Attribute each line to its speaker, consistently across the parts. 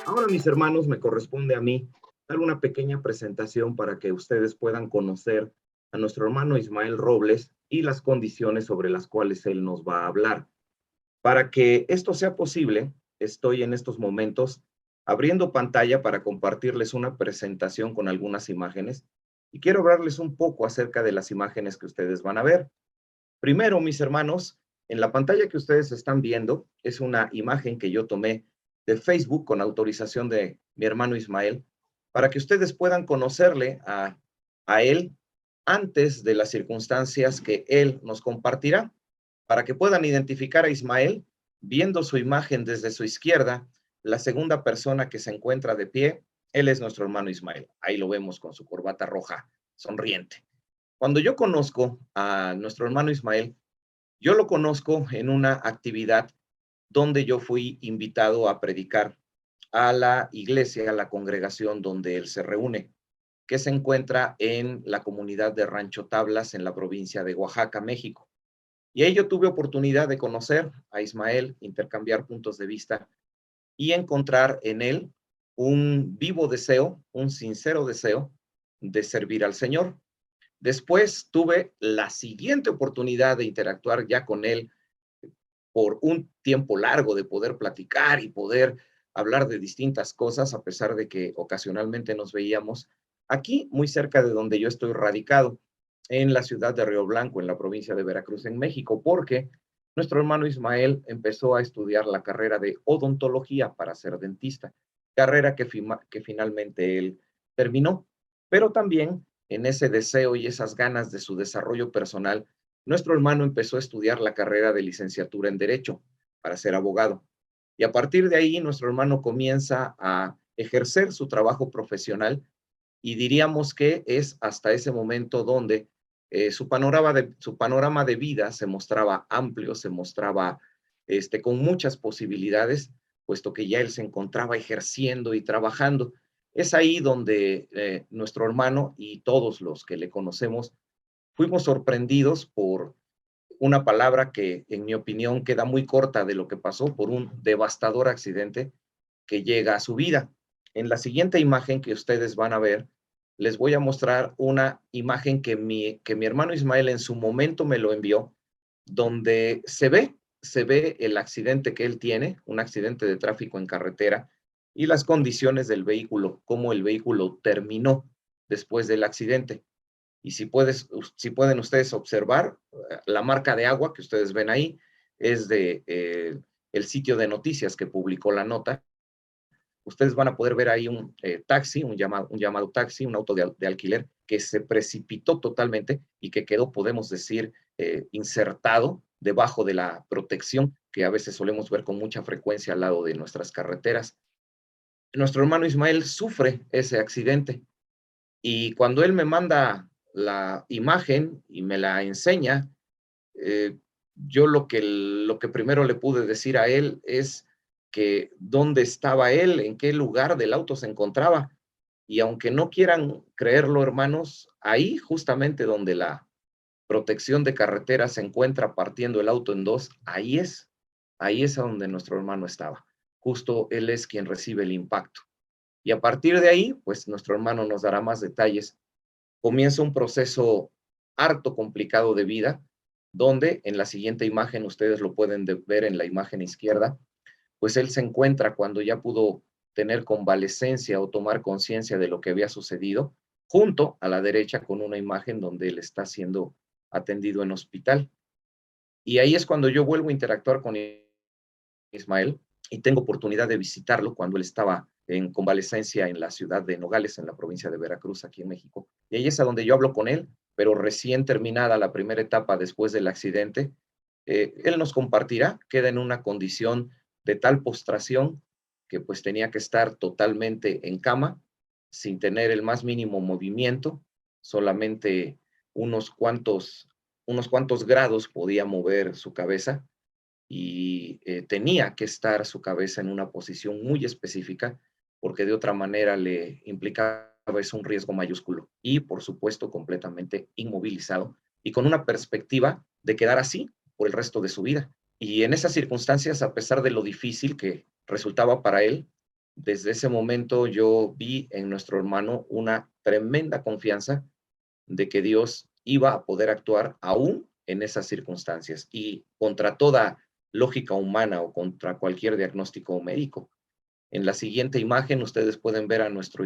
Speaker 1: Ahora, mis hermanos, me corresponde a mí dar una pequeña presentación para que ustedes puedan conocer a nuestro hermano Ismael Robles y las condiciones sobre las cuales él nos va a hablar. Para que esto sea posible, estoy en estos momentos abriendo pantalla para compartirles una presentación con algunas imágenes y quiero hablarles un poco acerca de las imágenes que ustedes van a ver. Primero, mis hermanos, en la pantalla que ustedes están viendo es una imagen que yo tomé de Facebook con autorización de mi hermano Ismael para que ustedes puedan conocerle a él antes de las circunstancias que él nos compartirá, para que puedan identificar a Ismael viendo su imagen desde su izquierda, la segunda persona que se encuentra de pie, él es nuestro hermano Ismael. Ahí lo vemos con su corbata roja, sonriente. Cuando yo conozco a nuestro hermano Ismael, yo lo conozco en una actividad donde yo fui invitado a predicar a la iglesia, a la congregación donde él se reúne, que se encuentra en la comunidad de Rancho Tablas, en la provincia de Oaxaca, México. Y ahí yo tuve oportunidad de conocer a Ismael, intercambiar puntos de vista y encontrar en él un vivo deseo, un sincero deseo de servir al Señor. Después tuve la siguiente oportunidad de interactuar ya con él por un tiempo largo, de poder platicar y poder hablar de distintas cosas, a pesar de que ocasionalmente nos veíamos aquí, muy cerca de donde yo estoy radicado, en la ciudad de Río Blanco, en la provincia de Veracruz, en México, porque nuestro hermano Ismael empezó a estudiar la carrera de odontología para ser dentista, carrera que finalmente él terminó, pero también en ese deseo y esas ganas de su desarrollo personal, nuestro hermano empezó a estudiar la carrera de licenciatura en Derecho para ser abogado. Y a partir de ahí, nuestro hermano comienza a ejercer su trabajo profesional y diríamos que es hasta ese momento donde su panorama de vida se mostraba amplio, se mostraba con muchas posibilidades, puesto que ya él se encontraba ejerciendo y trabajando. Es ahí donde nuestro hermano y todos los que le conocemos fuimos sorprendidos por una palabra que, en mi opinión, queda muy corta de lo que pasó, por un devastador accidente que llega a su vida. En la siguiente imagen que ustedes van a ver, les voy a mostrar una imagen que mi hermano Ismael en su momento me lo envió, donde se ve el accidente que él tiene, un accidente de tráfico en carretera, y las condiciones del vehículo, cómo el vehículo terminó después del accidente. Y si pueden ustedes observar, la marca de agua que ustedes ven ahí es de el sitio de noticias que publicó la nota. Ustedes van a poder ver ahí un taxi, un llamado taxi, un auto de alquiler que se precipitó totalmente y que quedó, podemos decir, insertado debajo de la protección que a veces solemos ver con mucha frecuencia al lado de nuestras carreteras. Nuestro hermano Ismael sufre ese accidente y cuando él me manda la imagen y me la enseña, eh, yo lo que primero le pude decir a él es que dónde estaba él, en qué lugar del auto se encontraba. Y aunque no quieran creerlo, hermanos, ahí justamente donde la protección de carretera se encuentra partiendo el auto en dos, ahí es a donde nuestro hermano estaba. Justo él es quien recibe el impacto. Y a partir de ahí, pues nuestro hermano nos dará más detalles. Comienza un proceso harto complicado de vida, donde en la siguiente imagen, ustedes lo pueden ver en la imagen izquierda, pues él se encuentra cuando ya pudo tener convalecencia o tomar conciencia de lo que había sucedido, junto a la derecha con una imagen donde él está siendo atendido en hospital. Y ahí es cuando yo vuelvo a interactuar con Ismael y tengo oportunidad de visitarlo cuando él estaba en convalecencia en la ciudad de Nogales, en la provincia de Veracruz, aquí en México. Y ahí es a donde yo hablo con él, pero recién terminada la primera etapa después del accidente, él nos compartirá, queda en una condición de tal postración que pues tenía que estar totalmente en cama, sin tener el más mínimo movimiento, solamente unos cuantos, unos cuantos grados podía mover su cabeza y tenía que estar su cabeza en una posición muy específica porque de otra manera le implicaba vez un riesgo mayúsculo y, por supuesto, completamente inmovilizado y con una perspectiva de quedar así por el resto de su vida. Y en esas circunstancias, a pesar de lo difícil que resultaba para él, desde ese momento yo vi en nuestro hermano una tremenda confianza de que Dios iba a poder actuar aún en esas circunstancias y contra toda lógica humana o contra cualquier diagnóstico médico. En la siguiente imagen ustedes pueden ver a nuestro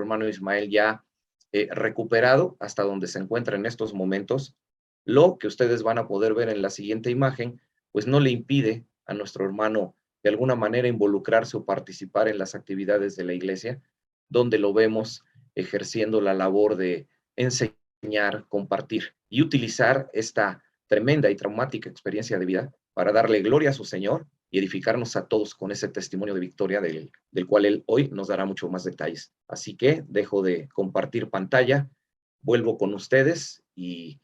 Speaker 1: hermano Ismael ya recuperado hasta donde se encuentra en estos momentos. Lo que ustedes van a poder ver en la siguiente imagen, pues no le impide a nuestro hermano de alguna manera involucrarse o participar en las actividades de la iglesia, donde lo vemos ejerciendo la labor de enseñar, compartir y utilizar esta tremenda y traumática experiencia de vida para darle gloria a su Señor y edificarnos a todos con ese testimonio de victoria del cual él hoy nos dará mucho más detalles. Así que dejo de compartir pantalla, vuelvo con ustedes y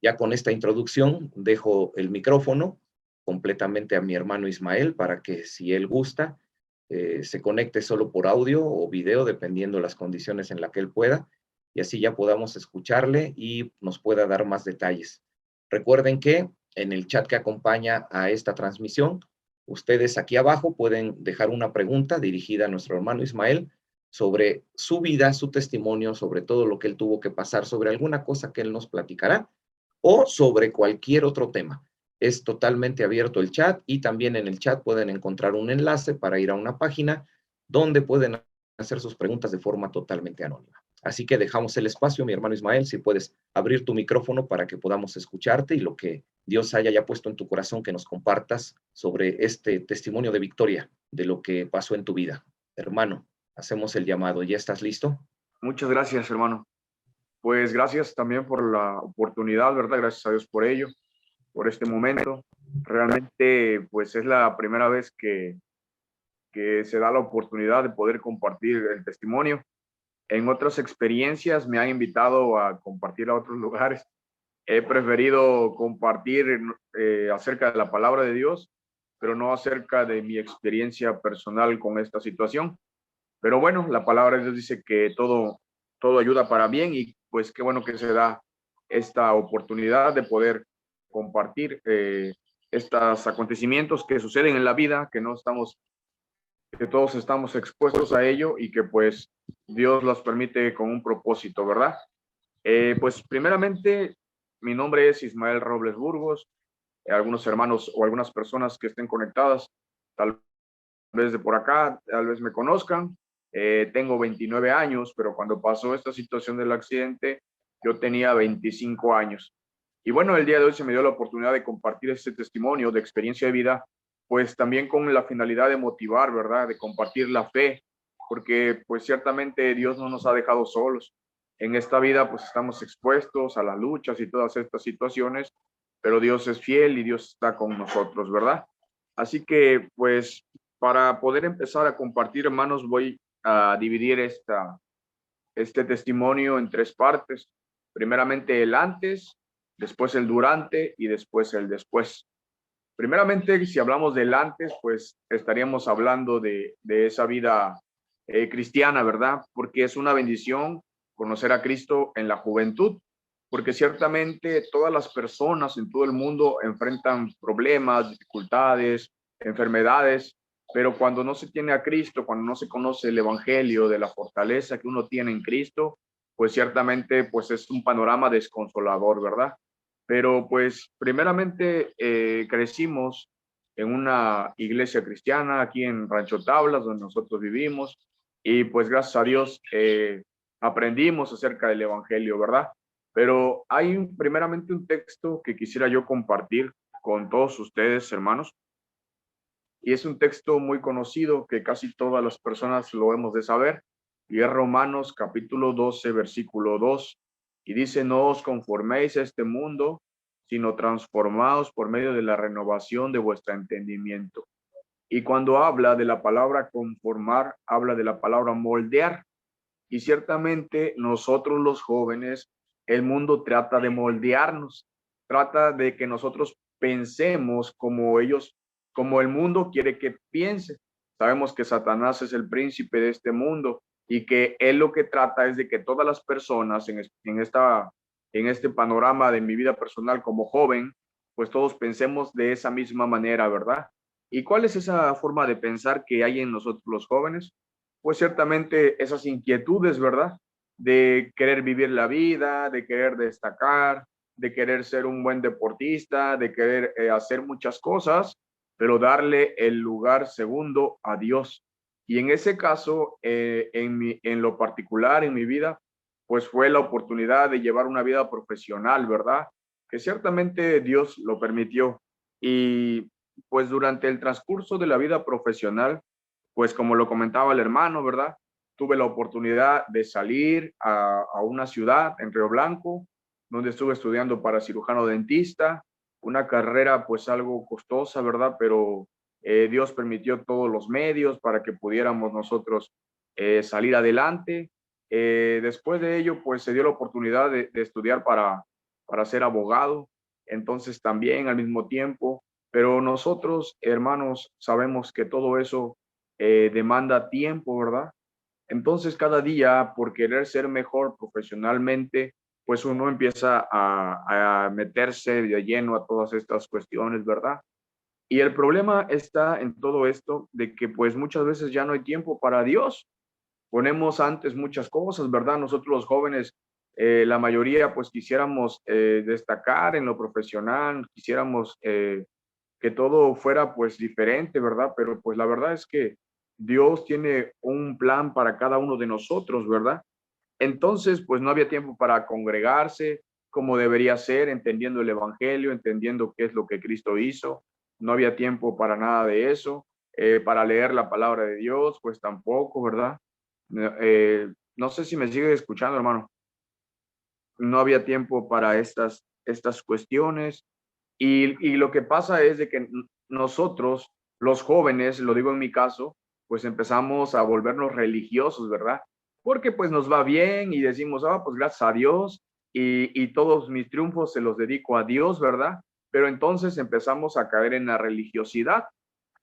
Speaker 1: ya con esta introducción dejo el micrófono completamente a mi hermano Ismael para que si él gusta se conecte solo por audio o video dependiendo las condiciones en las que él pueda y así ya podamos escucharle y nos pueda dar más detalles. Recuerden que en el chat que acompaña a esta transmisión, ustedes aquí abajo pueden dejar una pregunta dirigida a nuestro hermano Ismael sobre su vida, su testimonio, sobre todo lo que él tuvo que pasar, sobre alguna cosa que él nos platicará o sobre cualquier otro tema. Es totalmente abierto el chat y también en el chat pueden encontrar un enlace para ir a una página donde pueden hacer sus preguntas de forma totalmente anónima. Así que dejamos el espacio, mi hermano Ismael, si puedes abrir tu micrófono para que podamos escucharte y lo que Dios haya ya puesto en tu corazón que nos compartas sobre este testimonio de victoria de lo que pasó en tu vida. Hermano, hacemos el llamado. ¿Ya estás listo?
Speaker 2: Muchas gracias, hermano. Pues gracias también por la oportunidad, ¿verdad? Gracias a Dios por ello, por este momento. Realmente, pues es la primera vez que se da la oportunidad de poder compartir el testimonio. En otras experiencias me han invitado a compartir a otros lugares. He preferido compartir acerca de la palabra de Dios, pero no acerca de mi experiencia personal con esta situación. Pero bueno, la palabra de Dios dice que todo ayuda para bien y pues qué bueno que se da esta oportunidad de poder compartir estos acontecimientos que suceden en la vida, que todos estamos expuestos a ello y que pues Dios los permite con un propósito, ¿verdad? Pues primeramente, mi nombre es Ismael Robles Burgos. Algunos hermanos o algunas personas que estén conectadas, tal vez de por acá, tal vez me conozcan. Tengo 29 años, pero cuando pasó esta situación del accidente, yo tenía 25 años. Y bueno, el día de hoy se me dio la oportunidad de compartir este testimonio de experiencia de vida, pues también con la finalidad de motivar, ¿verdad? De compartir la fe, porque pues ciertamente Dios no nos ha dejado solos. En esta vida pues estamos expuestos a las luchas y todas estas situaciones, pero Dios es fiel y Dios está con nosotros, ¿verdad? Así que pues para poder empezar a compartir, hermanos, voy a dividir este testimonio en tres partes. Primeramente el antes, después el durante y después el después. Primeramente, si hablamos del antes, pues estaríamos hablando de esa vida cristiana, ¿verdad? Porque es una bendición conocer a Cristo en la juventud, porque ciertamente todas las personas en todo el mundo enfrentan problemas, dificultades, enfermedades, pero cuando no se tiene a Cristo, cuando no se conoce el evangelio de la fortaleza que uno tiene en Cristo, pues ciertamente pues es un panorama desconsolador, ¿verdad? Pero pues primeramente crecimos en una iglesia cristiana aquí en Rancho Tablas, donde nosotros vivimos, y pues gracias a Dios aprendimos acerca del evangelio, ¿verdad? Pero hay primeramente un texto que quisiera yo compartir con todos ustedes, hermanos, y es un texto muy conocido que casi todas las personas lo hemos de saber, y es Romanos capítulo 12, versículo 2, y dice, no os conforméis a este mundo, sino transformaos por medio de la renovación de vuestro entendimiento. Y cuando habla de la palabra conformar, habla de la palabra moldear, y ciertamente nosotros los jóvenes, el mundo trata de moldearnos, trata de que nosotros pensemos como el mundo quiere que piense. Sabemos que Satanás es el príncipe de este mundo y que él lo que trata es de que todas las personas en este panorama de mi vida personal como joven, pues todos pensemos de esa misma manera, ¿verdad? ¿Y cuál es esa forma de pensar que hay en nosotros los jóvenes? Pues ciertamente esas inquietudes, ¿verdad? De querer vivir la vida, de querer destacar, de querer ser un buen deportista, de querer hacer muchas cosas, pero darle el lugar segundo a Dios. Y en ese caso, en lo particular, en mi vida, pues fue la oportunidad de llevar una vida profesional, ¿verdad? Que ciertamente Dios lo permitió. Y pues durante el transcurso de la vida profesional, pues como lo comentaba el hermano, ¿verdad? Tuve la oportunidad de salir a una ciudad en Río Blanco, donde estuve estudiando para cirujano dentista, una carrera pues algo costosa, ¿verdad? Pero Dios permitió todos los medios para que pudiéramos nosotros salir adelante. Después de ello, pues se dio la oportunidad de estudiar para ser abogado, entonces también al mismo tiempo, pero nosotros, hermanos, sabemos que todo eso demanda tiempo, ¿verdad? Entonces cada día, por querer ser mejor profesionalmente, pues uno empieza a meterse de lleno a todas estas cuestiones, ¿verdad? Y el problema está en todo esto de que pues muchas veces ya no hay tiempo para Dios. Ponemos antes muchas cosas, ¿verdad? Nosotros los jóvenes, la mayoría pues quisiéramos destacar en lo profesional, quisiéramos que todo fuera pues diferente, ¿verdad? Pero pues la verdad es que Dios tiene un plan para cada uno de nosotros, ¿verdad? Entonces, pues no había tiempo para congregarse como debería ser, entendiendo el Evangelio, entendiendo qué es lo que Cristo hizo. No había tiempo para nada de eso. Para leer la palabra de Dios, pues tampoco, ¿verdad? No sé si me sigue escuchando, hermano. No había tiempo para estas cuestiones. Y lo que pasa es de que nosotros, los jóvenes, lo digo en mi caso, pues empezamos a volvernos religiosos, ¿verdad? Porque pues nos va bien y decimos, ah, pues gracias a Dios y todos mis triunfos se los dedico a Dios, ¿verdad? Pero entonces empezamos a caer en la religiosidad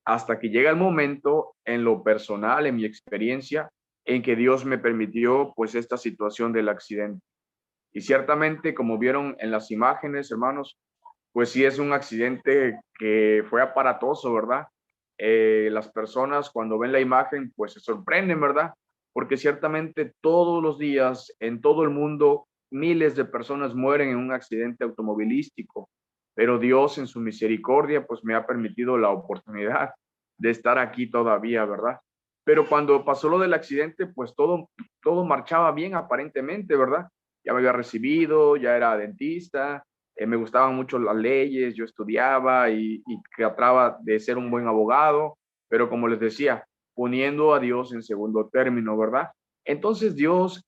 Speaker 2: hasta que llega el momento en lo personal, en mi experiencia, en que Dios me permitió pues esta situación del accidente. Y ciertamente, como vieron en las imágenes, hermanos, pues sí es un accidente que fue aparatoso, ¿verdad? Las personas cuando ven la imagen, pues se sorprenden, ¿verdad? Porque ciertamente todos los días en todo el mundo miles de personas mueren en un accidente automovilístico, pero Dios en su misericordia, pues me ha permitido la oportunidad de estar aquí todavía, ¿verdad? Pero cuando pasó lo del accidente, pues todo marchaba bien aparentemente, ¿verdad? Ya me había recibido, ya era dentista, me gustaban mucho las leyes, yo estudiaba y trataba de ser un buen abogado, pero como les decía, poniendo a Dios en segundo término, ¿verdad? Entonces Dios,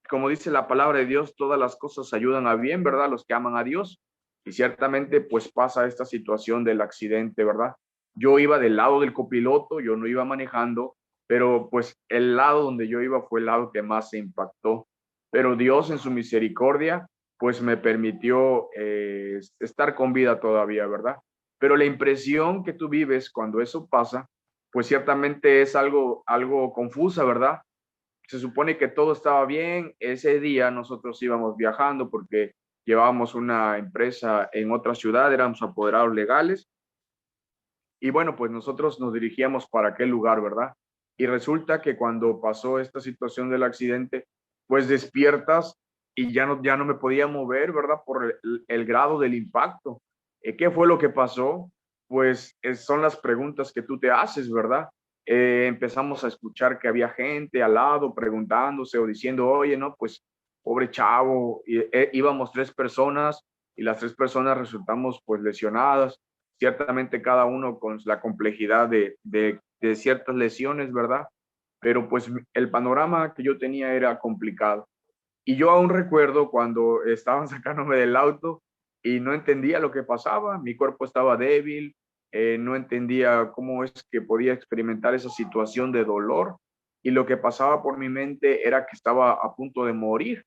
Speaker 2: como dice la palabra de Dios, todas las cosas ayudan a bien, ¿verdad? Los que aman a Dios. Y ciertamente pues pasa esta situación del accidente, ¿verdad? Yo iba del lado del copiloto, yo no iba manejando, pero pues el lado donde yo iba fue el lado que más se impactó. Pero Dios en su misericordia pues me permitió estar con vida todavía, ¿verdad? Pero la impresión que tú vives cuando eso pasa, pues ciertamente es algo confusa, ¿verdad? Se supone que todo estaba bien. Ese día nosotros íbamos viajando porque llevábamos una empresa en otra ciudad, éramos apoderados legales. Y bueno, pues nosotros nos dirigíamos para aquel lugar, ¿verdad? Y resulta que cuando pasó esta situación del accidente, pues despiertas y ya no me podía mover, ¿verdad? Por el grado del impacto. ¿Qué fue lo que pasó? Pues son las preguntas que tú te haces, ¿verdad? Empezamos a escuchar que había gente al lado preguntándose o diciendo, oye, no, pues pobre chavo, íbamos 3 personas y las 3 personas resultamos pues lesionadas, ciertamente cada uno con la complejidad de ciertas lesiones, ¿verdad? Pero pues el panorama que yo tenía era complicado. Y yo aún recuerdo cuando estaban sacándome del auto y no entendía lo que pasaba, mi cuerpo estaba débil, no entendía cómo es que podía experimentar esa situación de dolor y lo que pasaba por mi mente era que estaba a punto de morir.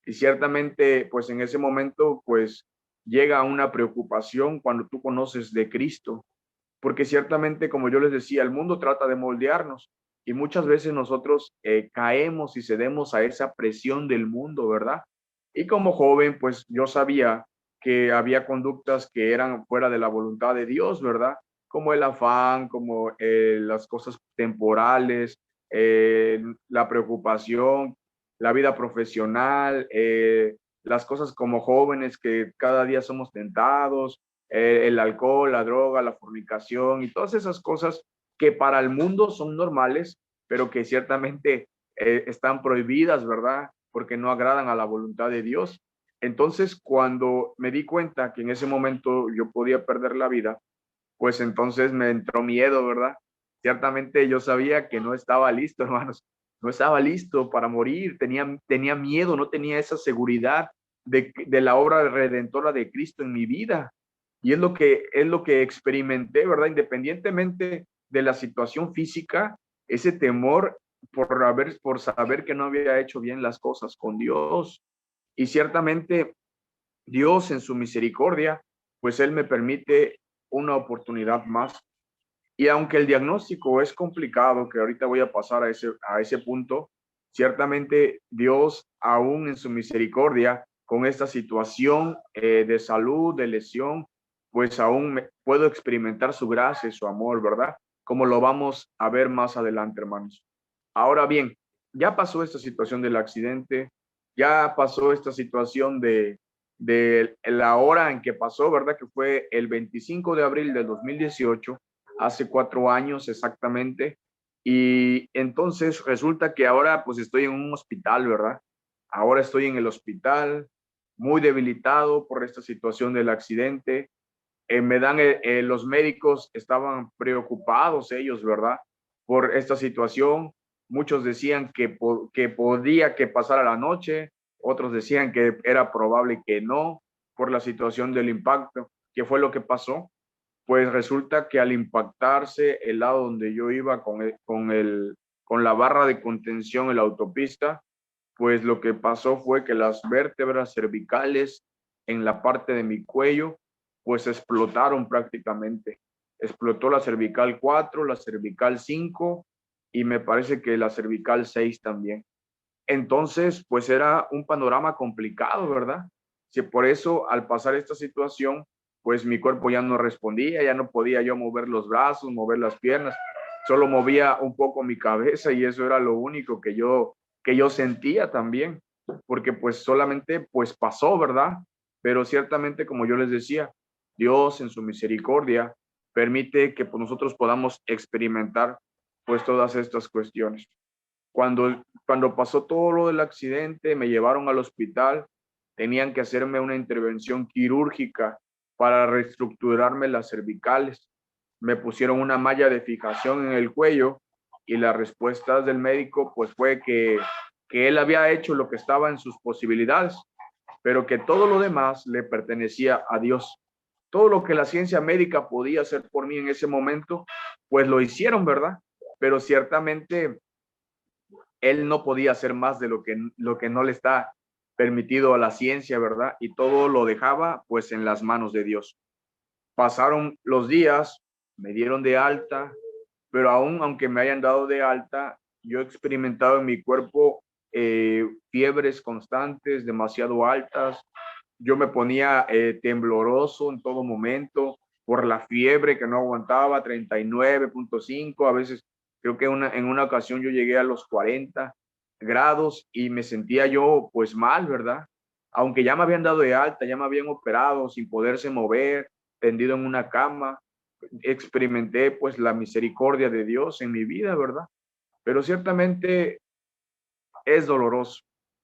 Speaker 2: Y ciertamente, pues en ese momento, pues llega una preocupación cuando tú conoces de Cristo, porque ciertamente, como yo les decía, el mundo trata de moldearnos Y muchas veces nosotros caemos y cedemos a esa presión del mundo, ¿verdad? Y como joven, pues yo sabía que había conductas que eran fuera de la voluntad de Dios, ¿verdad? Como el afán, como las cosas temporales, la preocupación, la vida profesional, las cosas como jóvenes que cada día somos tentados, el alcohol, la droga, la fornicación y todas esas cosas que para el mundo son normales, pero que ciertamente están prohibidas, ¿verdad? Porque no agradan a la voluntad de Dios. Entonces, cuando me di cuenta que en ese momento yo podía perder la vida, pues entonces me entró miedo, ¿verdad? Ciertamente yo sabía que no estaba listo, hermanos, no estaba listo para morir, tenía miedo, no tenía esa seguridad de la obra redentora de Cristo en mi vida. Y es lo que experimenté, ¿verdad? Independientemente de la situación física, ese temor por saber que no había hecho bien las cosas con Dios. Y ciertamente Dios en su misericordia, pues Él me permite una oportunidad más. Y aunque el diagnóstico es complicado, que ahorita voy a pasar a ese punto, ciertamente Dios, aún en su misericordia, con esta situación de salud, de lesión, pues puedo experimentar su gracia y su amor, ¿verdad? Como lo vamos a ver más adelante, hermanos. Ahora bien, ya pasó esta situación del accidente, ya pasó esta situación de la hora en que pasó, ¿verdad? Que fue el 25 de abril del 2018, hace 4 años exactamente. Y entonces resulta que ahora pues estoy en un hospital, ¿verdad? Ahora estoy en el hospital, muy debilitado por esta situación del accidente. Los médicos estaban preocupados ellos, ¿verdad? Por esta situación. Muchos decían que podía que pasara la noche, otros decían que era probable que no, por la situación del impacto. ¿Qué fue lo que pasó? Pues resulta que al impactarse el lado donde yo iba con la barra de contención en la autopista, pues lo que pasó fue que las vértebras cervicales en la parte de mi cuello, pues explotaron prácticamente. Explotó la cervical 4, la cervical 5 y me parece que la cervical 6 también. Entonces, pues era un panorama complicado, ¿verdad? Si por eso, al pasar esta situación, pues mi cuerpo ya no respondía, ya no podía yo mover los brazos, mover las piernas, solo movía un poco mi cabeza y eso era lo único que yo sentía también, porque pues solamente pues pasó, ¿verdad? Pero ciertamente, como yo les decía, Dios en su misericordia permite que pues, nosotros podamos experimentar pues todas estas cuestiones. Cuando pasó todo lo del accidente, me llevaron al hospital, tenían que hacerme una intervención quirúrgica para reestructurarme las cervicales. Me pusieron una malla de fijación en el cuello y la respuesta del médico pues fue que él había hecho lo que estaba en sus posibilidades, pero que todo lo demás le pertenecía a Dios. Todo lo que la ciencia médica podía hacer por mí en ese momento, pues lo hicieron, ¿verdad? Pero ciertamente él no podía hacer más de lo que no le está permitido a la ciencia, ¿verdad? Y todo lo dejaba pues en las manos de Dios. Pasaron los días, me dieron de alta, pero aún aunque me hayan dado de alta, yo he experimentado en mi cuerpo fiebres constantes, demasiado altas. Yo me ponía tembloroso en todo momento por la fiebre que no aguantaba, 39.5, a veces creo que en una ocasión yo llegué a los 40 grados y me sentía yo pues mal, ¿verdad? Aunque ya me habían dado de alta, ya me habían operado sin poderse mover, tendido en una cama, experimenté pues la misericordia de Dios en mi vida, ¿verdad? Pero ciertamente es doloroso.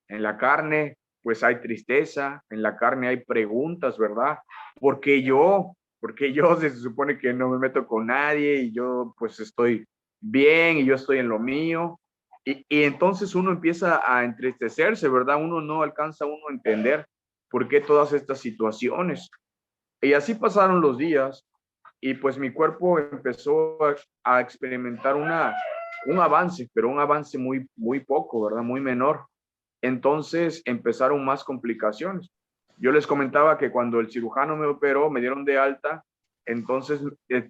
Speaker 2: En la carne, pues hay tristeza, en la carne hay preguntas, ¿verdad? ¿Por qué yo? Porque yo se supone que no me meto con nadie y yo pues estoy bien y yo estoy en lo mío. Y entonces uno empieza a entristecerse, ¿verdad? Uno no alcanza uno a entender por qué todas estas situaciones. Y así pasaron los días y pues mi cuerpo empezó a experimentar un avance, pero un avance muy, muy poco, ¿verdad? Muy menor. Entonces empezaron más complicaciones. Yo les comentaba que cuando el cirujano me operó, me dieron de alta, Entonces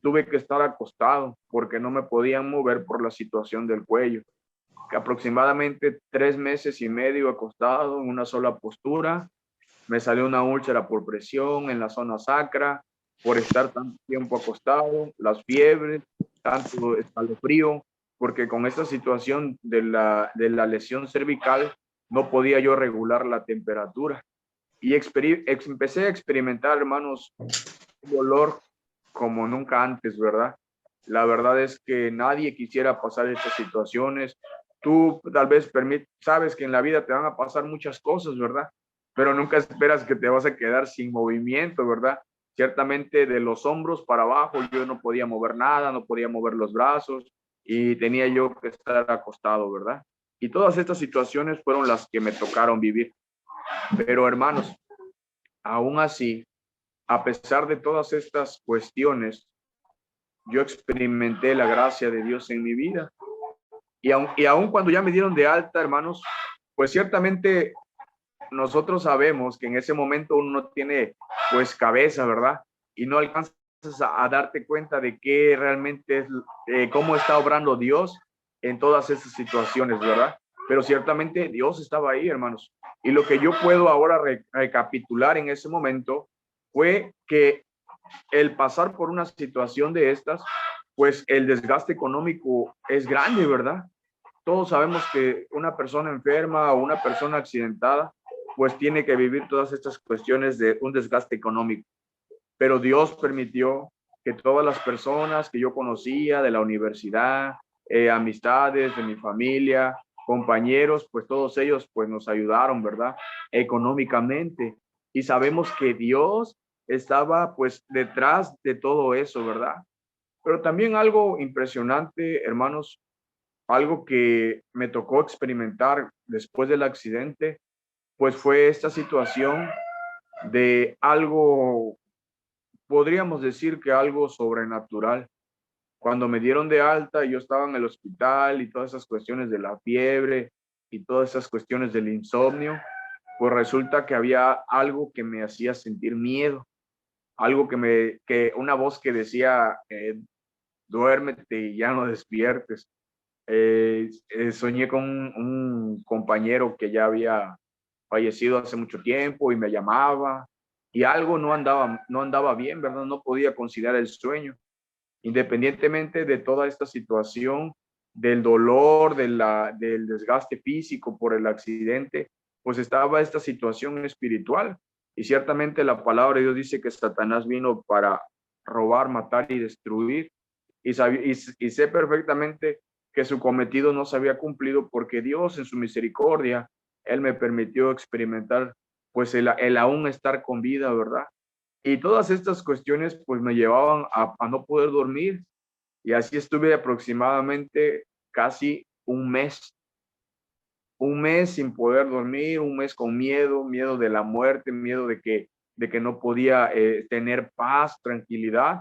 Speaker 2: tuve que estar acostado porque no me podían mover por la situación del cuello. Que aproximadamente 3 meses y medio acostado en una sola postura. Me salió una úlcera por presión en la zona sacra, por estar tanto tiempo acostado, las fiebres, tanto escalofrío, porque con esta situación de la lesión cervical no podía yo regular la temperatura. Y empecé a experimentar, hermanos, un dolor como nunca antes, ¿verdad? La verdad es que nadie quisiera pasar estas situaciones. Tú tal vez sabes que en la vida te van a pasar muchas cosas, ¿verdad? Pero nunca esperas que te vas a quedar sin movimiento, ¿verdad? Ciertamente de los hombros para abajo yo no podía mover nada, no podía mover los brazos y tenía yo que estar acostado, ¿verdad? Y todas estas situaciones fueron las que me tocaron vivir. Pero hermanos, aún así, a pesar de todas estas cuestiones, yo experimenté la gracia de Dios en mi vida. Y aún cuando ya me dieron de alta, hermanos, pues ciertamente nosotros sabemos que en ese momento uno no tiene pues cabeza, ¿verdad? Y no alcanzas a darte cuenta de qué realmente es, cómo está obrando Dios en todas esas situaciones, ¿verdad? Pero ciertamente Dios estaba ahí, hermanos. Y lo que yo puedo ahora recapitular en ese momento fue que el pasar por una situación de estas, pues el desgaste económico es grande, ¿verdad? Todos sabemos que una persona enferma o una persona accidentada, pues tiene que vivir todas estas cuestiones de un desgaste económico. Pero Dios permitió que todas las personas que yo conocía de la universidad, amistades de mi familia, compañeros, pues todos ellos pues nos ayudaron, ¿verdad? Económicamente. Y sabemos que Dios estaba pues detrás de todo eso, ¿verdad? Pero también algo impresionante, hermanos, algo que me tocó experimentar después del accidente, pues fue esta situación de algo, podríamos decir que algo sobrenatural. Cuando me dieron de alta, yo estaba en el hospital y todas esas cuestiones de la fiebre y todas esas cuestiones del insomnio, pues resulta que había algo que me hacía sentir miedo, algo que una voz que decía, duérmete y ya no despiertes. Soñé con un compañero que ya había fallecido hace mucho tiempo y me llamaba y algo no andaba bien, ¿verdad? No podía conciliar el sueño. Independientemente de toda esta situación, del dolor, del desgaste físico por el accidente, pues estaba esta situación espiritual. Y ciertamente la palabra de Dios dice que Satanás vino para robar, matar y destruir. Y sé perfectamente que su cometido no se había cumplido porque Dios en su misericordia, Él me permitió experimentar pues el aún estar con vida, ¿verdad? Y todas estas cuestiones pues me llevaban a no poder dormir y así estuve aproximadamente casi un mes sin poder dormir, un mes con miedo, miedo de la muerte, miedo de que no podía tener paz, tranquilidad.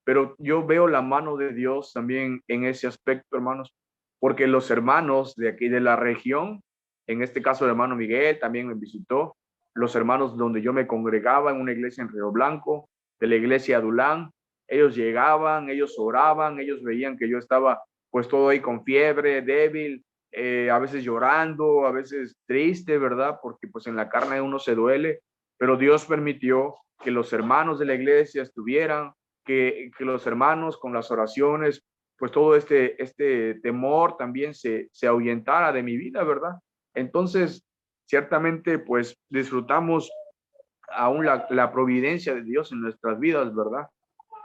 Speaker 2: Pero yo veo la mano de Dios también en ese aspecto, hermanos, porque los hermanos de aquí de la región, en este caso el hermano Miguel también me visitó, los hermanos donde yo me congregaba en una iglesia en Río Blanco, de la iglesia Adulán, ellos llegaban, ellos oraban, ellos veían que yo estaba pues todo ahí con fiebre, débil, a veces llorando, a veces triste, ¿verdad? Porque pues en la carne uno se duele, pero Dios permitió que los hermanos de la iglesia estuvieran, que los hermanos con las oraciones, pues todo este temor también se ahuyentara de mi vida, ¿verdad? Entonces, ciertamente, pues disfrutamos aún la providencia de Dios en nuestras vidas, ¿verdad?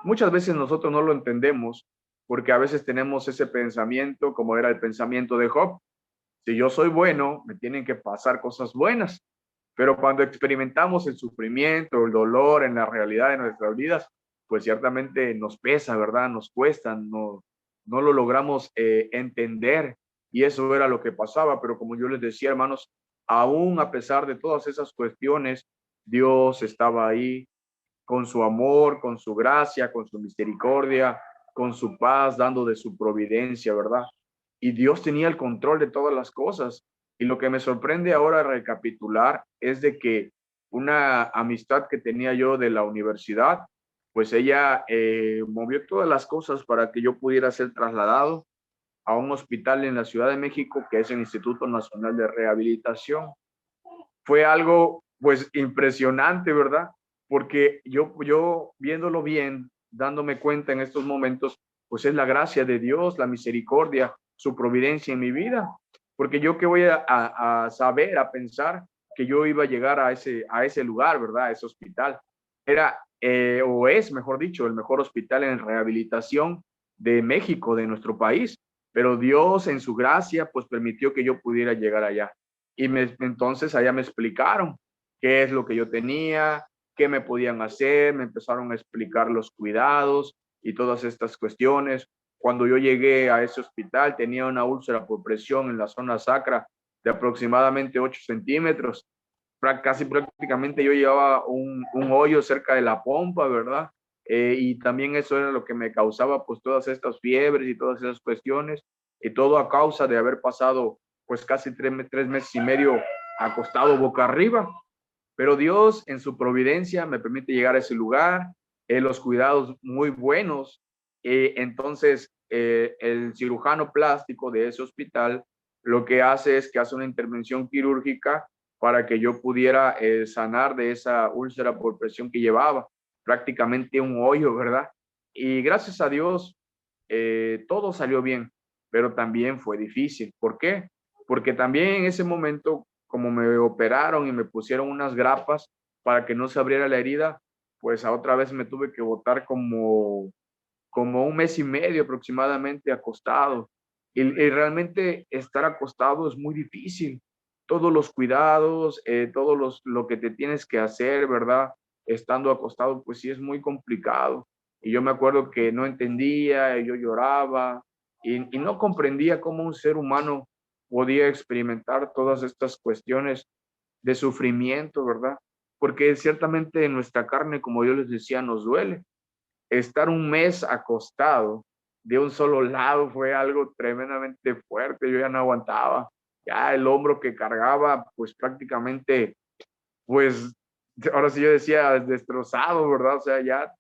Speaker 2: Muchas veces nosotros no lo entendemos porque a veces tenemos ese pensamiento como era el pensamiento de Job. Si yo soy bueno, me tienen que pasar cosas buenas. Pero cuando experimentamos el sufrimiento, el dolor en la realidad de nuestras vidas, pues ciertamente nos pesa, ¿verdad? Nos cuesta, no lo logramos entender. Y eso era lo que pasaba. Pero como yo les decía, hermanos, aún a pesar de todas esas cuestiones, Dios estaba ahí con su amor, con su gracia, con su misericordia, con su paz, dando de su providencia, ¿verdad? Y Dios tenía el control de todas las cosas. Y lo que me sorprende ahora recapitular es de que una amistad que tenía yo de la universidad, pues ella movió todas las cosas para que yo pudiera ser trasladado a un hospital en la Ciudad de México, que es el Instituto Nacional de Rehabilitación. Fue algo, pues, impresionante, ¿verdad? Porque yo viéndolo bien, dándome cuenta en estos momentos, pues es la gracia de Dios, la misericordia, su providencia en mi vida. Porque yo que voy a saber, a pensar que yo iba a llegar a ese lugar, ¿verdad? A ese hospital. Era, o es, mejor dicho, el mejor hospital en rehabilitación de México, de nuestro país. Pero Dios en su gracia, pues permitió que yo pudiera llegar allá. Y entonces allá me explicaron qué es lo que yo tenía, qué me podían hacer, me empezaron a explicar los cuidados y todas estas cuestiones. Cuando yo llegué a ese hospital tenía una úlcera por presión en la zona sacra de aproximadamente 8 centímetros. Casi prácticamente yo llevaba un hoyo cerca de la pompa, ¿verdad? Y también eso era lo que me causaba pues todas estas fiebres y todas esas cuestiones, y todo a causa de haber pasado pues casi 3 meses y medio acostado boca arriba. Pero Dios en su providencia me permite llegar a ese lugar, los cuidados muy buenos. Entonces, el cirujano plástico de ese hospital lo que hace es que hace una intervención quirúrgica para que yo pudiera sanar de esa úlcera por presión que llevaba, prácticamente un hoyo, ¿verdad? Y gracias a Dios, todo salió bien, pero también fue difícil. ¿Por qué? Porque también en ese momento, como me operaron y me pusieron unas grapas para que no se abriera la herida, pues a otra vez me tuve que botar como 1 mes y medio aproximadamente acostado. Y realmente estar acostado es muy difícil. Todos los cuidados, lo que te tienes que hacer, ¿verdad? Estando acostado, pues sí es muy complicado. Y yo me acuerdo que no entendía, yo lloraba y no comprendía cómo un ser humano podía experimentar todas estas cuestiones de sufrimiento, ¿verdad? Porque ciertamente en nuestra carne, como yo les decía, nos duele. Estar 1 mes acostado de un solo lado fue algo tremendamente fuerte. Yo ya no aguantaba. Ya el hombro que cargaba, pues prácticamente, pues ahora sí yo decía destrozado, ¿verdad? O sea, ya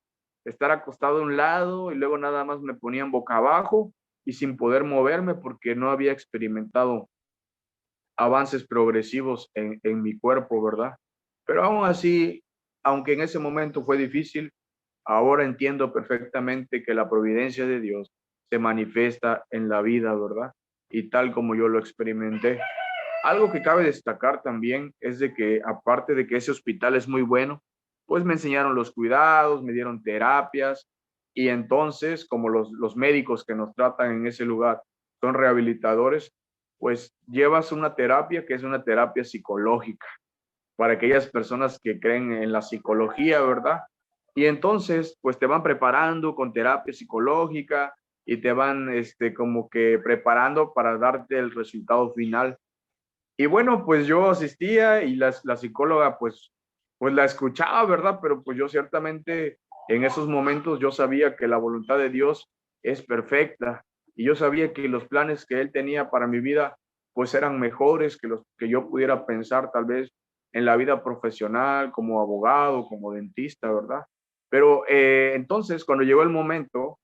Speaker 2: estar acostado de un lado y luego nada más me ponían boca abajo y sin poder moverme porque no había experimentado avances progresivos en mi cuerpo, ¿verdad? Pero aún así, aunque en ese momento fue difícil, ahora entiendo perfectamente que la providencia de Dios se manifiesta en la vida, ¿verdad? Y tal como yo lo experimenté. Algo que cabe destacar también es de que aparte de que ese hospital es muy bueno, pues me enseñaron los cuidados, me dieron terapias y entonces como los médicos que nos tratan en ese lugar son rehabilitadores, pues llevas una terapia que es una terapia psicológica para aquellas personas que creen en la psicología, ¿verdad? Y entonces, pues te van preparando con terapia psicológica y te van, como que preparando para darte el resultado final. Y bueno, pues yo asistía y la psicóloga, pues la escuchaba, ¿verdad? Pero pues yo ciertamente en esos momentos yo sabía que la voluntad de Dios es perfecta y yo sabía que los planes que Él tenía para mi vida, pues eran mejores que los que yo pudiera pensar tal vez en la vida profesional, como abogado, como dentista, ¿verdad? Pero entonces, cuando llegó el momento,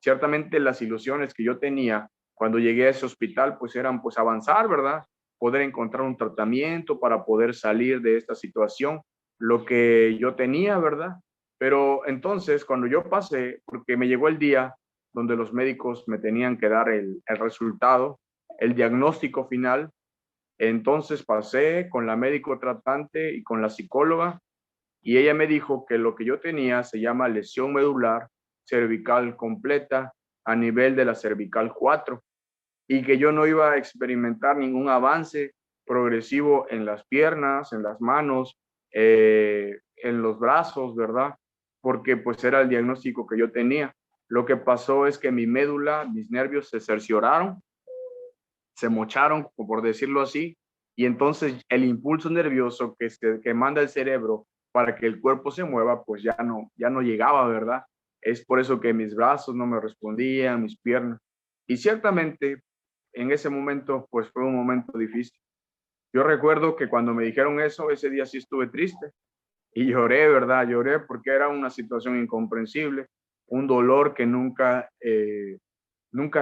Speaker 2: ciertamente las ilusiones que yo tenía cuando llegué a ese hospital, pues eran pues avanzar, ¿verdad? Poder encontrar un tratamiento para poder salir de esta situación, lo que yo tenía, ¿verdad? Pero entonces, cuando yo pasé, porque me llegó el día donde los médicos me tenían que dar el resultado, el diagnóstico final, entonces pasé con la médico tratante y con la psicóloga y ella me dijo que lo que yo tenía se llama lesión medular cervical completa a nivel de la cervical 4 y que yo no iba a experimentar ningún avance progresivo en las piernas, en las manos, en los brazos, ¿verdad? Porque pues era el diagnóstico que yo tenía. Lo que pasó es que mi médula, mis nervios se cercioraron, se mocharon, por decirlo así, y entonces el impulso nervioso que manda el cerebro para que el cuerpo se mueva, pues ya no llegaba, ¿verdad? Es por eso que mis brazos no me respondían, mis piernas. Y ciertamente en ese momento, pues fue un momento difícil. Yo recuerdo que cuando me dijeron eso, ese día sí estuve triste, y lloré, ¿verdad? Lloré porque era una situación incomprensible, un dolor que nunca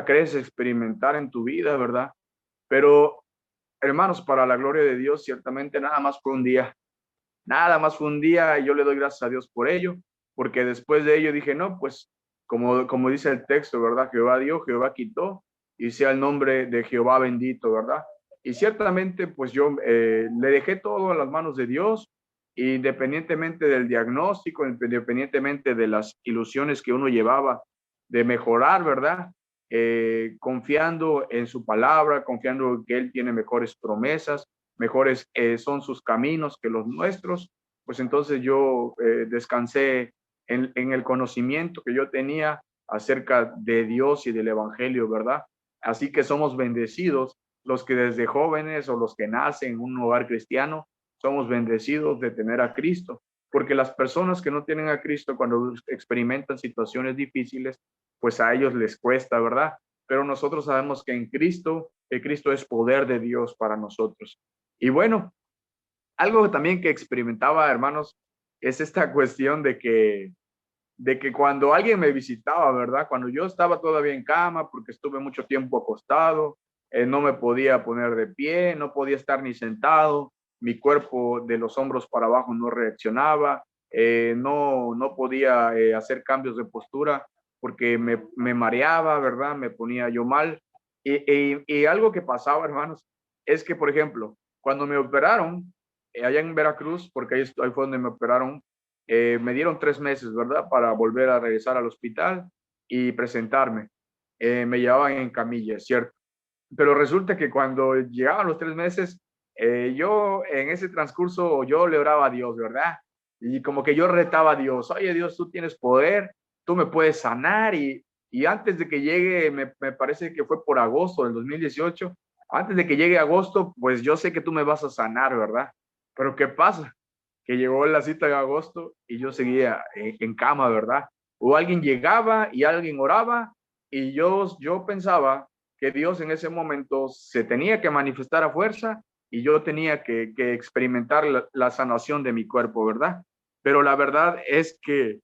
Speaker 2: crees experimentar en tu vida, ¿verdad? Pero, hermanos, para la gloria de Dios, ciertamente nada más fue un día y yo le doy gracias a Dios por ello, porque después de ello dije, no, pues como dice el texto, ¿verdad? Jehová dio, Jehová quitó, y sea el nombre de Jehová bendito, ¿verdad? Y ciertamente, pues yo le dejé todo a las manos de Dios, independientemente del diagnóstico, independientemente de las ilusiones que uno llevaba de mejorar, ¿verdad? Confiando en su palabra, confiando en que Él tiene mejores promesas, mejores son sus caminos que los nuestros, pues entonces yo descansé en el conocimiento que yo tenía acerca de Dios y del Evangelio, ¿verdad? Así que somos bendecidos los que desde jóvenes o los que nacen en un hogar cristiano, somos bendecidos de tener a Cristo, porque las personas que no tienen a Cristo cuando experimentan situaciones difíciles, pues a ellos les cuesta, ¿verdad? Pero nosotros sabemos que en Cristo, que Cristo es poder de Dios para nosotros. Y bueno, algo también que experimentaba, hermanos, es esta cuestión de que cuando alguien me visitaba, ¿verdad? Cuando yo estaba todavía en cama, porque estuve mucho tiempo acostado, no me podía poner de pie, no podía estar ni sentado, mi cuerpo de los hombros para abajo no reaccionaba, no podía hacer cambios de postura porque me mareaba, ¿verdad? Me ponía yo mal. Y algo que pasaba, hermanos, es que, por ejemplo, cuando me operaron, allá en Veracruz, porque ahí fue donde me operaron, me dieron 3 meses, ¿verdad? Para volver a regresar al hospital y presentarme. Me llevaban en camilla, ¿cierto? Pero resulta que cuando llegaban los 3 meses, yo en ese transcurso, yo le oraba a Dios, ¿verdad? Y como que yo retaba a Dios, oye Dios, tú tienes poder, tú me puedes sanar. Y antes de que llegue, me parece que fue por agosto del 2018, antes de que llegue agosto, pues yo sé que tú me vas a sanar, ¿verdad? Pero ¿qué pasa? Que llegó la cita de agosto y yo seguía en cama, ¿verdad? O alguien llegaba y alguien oraba y yo pensaba que Dios en ese momento se tenía que manifestar a fuerza y yo tenía que experimentar la sanación de mi cuerpo, ¿verdad? Pero la verdad es que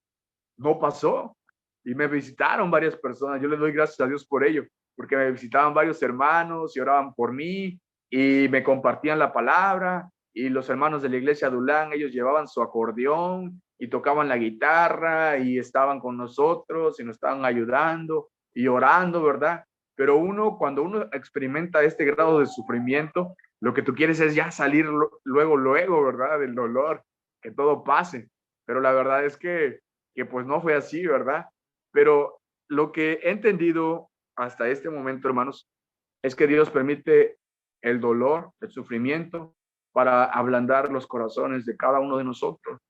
Speaker 2: no pasó y me visitaron varias personas. Yo les doy gracias a Dios por ello, porque me visitaban varios hermanos y oraban por mí y me compartían la palabra. Y los hermanos de la iglesia Dulán, ellos llevaban su acordeón y tocaban la guitarra y estaban con nosotros y nos estaban ayudando y orando, ¿verdad? Pero cuando uno experimenta este grado de sufrimiento, lo que tú quieres es ya salir luego, ¿verdad? Del dolor, que todo pase. Pero la verdad es que pues no fue así, ¿verdad? Pero lo que he entendido hasta este momento, hermanos, es que Dios permite el dolor, el sufrimiento, para ablandar los corazones de cada uno de nosotros,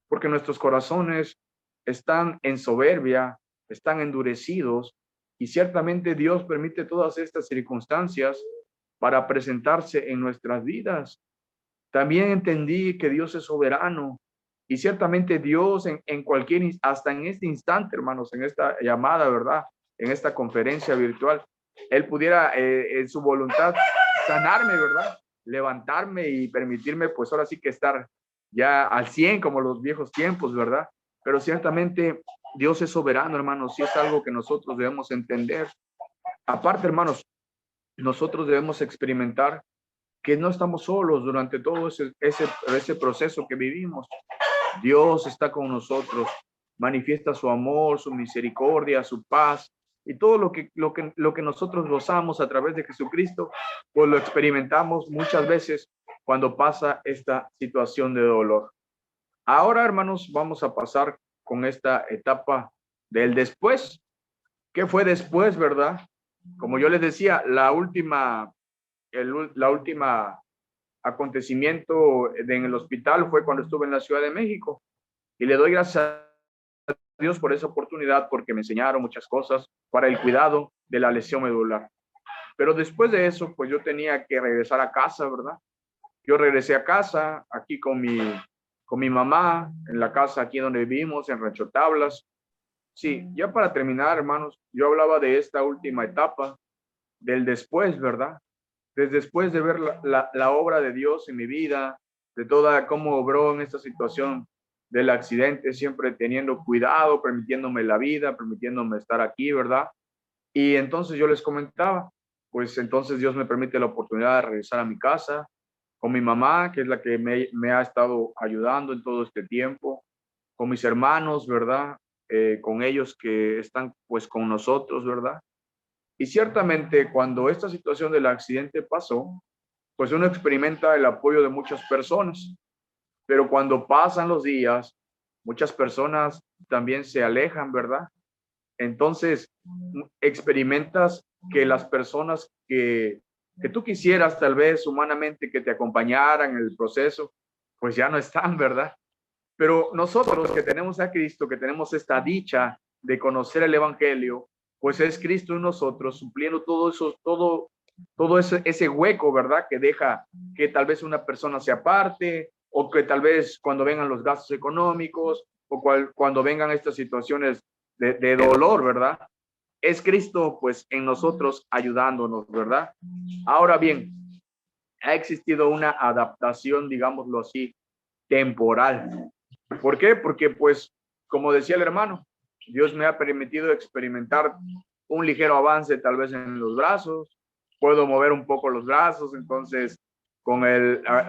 Speaker 2: porque nuestros corazones están en soberbia, están endurecidos, y ciertamente Dios permite todas estas circunstancias para presentarse en nuestras vidas. También entendí que Dios es soberano y ciertamente Dios en cualquier, hasta en este instante, hermanos, en esta llamada, ¿verdad? En esta conferencia virtual, Él pudiera en su voluntad sanarme, ¿verdad? Levantarme y permitirme, pues ahora sí que estar ya al 100 como los viejos tiempos, ¿verdad? Pero ciertamente Dios es soberano, hermanos, y es algo que nosotros debemos entender. Aparte, hermanos, nosotros debemos experimentar que no estamos solos durante todo ese proceso que vivimos. Dios está con nosotros, manifiesta su amor, su misericordia, su paz y todo lo que nosotros gozamos a través de Jesucristo, pues lo experimentamos muchas veces cuando pasa esta situación de dolor. Ahora, hermanos, vamos a pasar con esta etapa del después. ¿Qué fue después, verdad? Como yo les decía, la última acontecimiento en el hospital fue cuando estuve en la Ciudad de México y le doy gracias a Dios por esa oportunidad porque me enseñaron muchas cosas para el cuidado de la lesión medular. Pero después de eso, pues yo tenía que regresar a casa, ¿verdad? Yo regresé a casa aquí con mi mamá, en la casa aquí donde vivimos, en Rancho Tablas. Sí, ya para terminar, hermanos, yo hablaba de esta última etapa, del después, ¿verdad? Después de ver la obra de Dios en mi vida, de toda cómo obró en esta situación del accidente, siempre teniendo cuidado, permitiéndome la vida, permitiéndome estar aquí, ¿verdad? Y entonces yo les comentaba, pues entonces Dios me permite la oportunidad de regresar a mi casa con mi mamá, que es la que me ha estado ayudando en todo este tiempo, con mis hermanos, ¿verdad? Con ellos que están pues con nosotros, ¿verdad? Y ciertamente cuando esta situación del accidente pasó, pues uno experimenta el apoyo de muchas personas, pero cuando pasan los días, muchas personas también se alejan, ¿verdad? Entonces, experimentas que las personas que tú quisieras tal vez humanamente que te acompañaran en el proceso, pues ya no están, ¿verdad? Pero nosotros que tenemos a Cristo, que tenemos esta dicha de conocer el Evangelio, pues es Cristo en nosotros, supliendo todo eso, todo ese hueco, ¿verdad? Que deja que tal vez una persona se aparte, o que tal vez cuando vengan los gastos económicos, o cuando vengan estas situaciones de dolor, ¿verdad? Es Cristo, pues, en nosotros ayudándonos, ¿verdad? Ahora bien, ha existido una adaptación, digámoslo así, temporal. ¿Por qué? Porque, pues, como decía el hermano, Dios me ha permitido experimentar un ligero avance tal vez en los brazos, puedo mover un poco los brazos, entonces con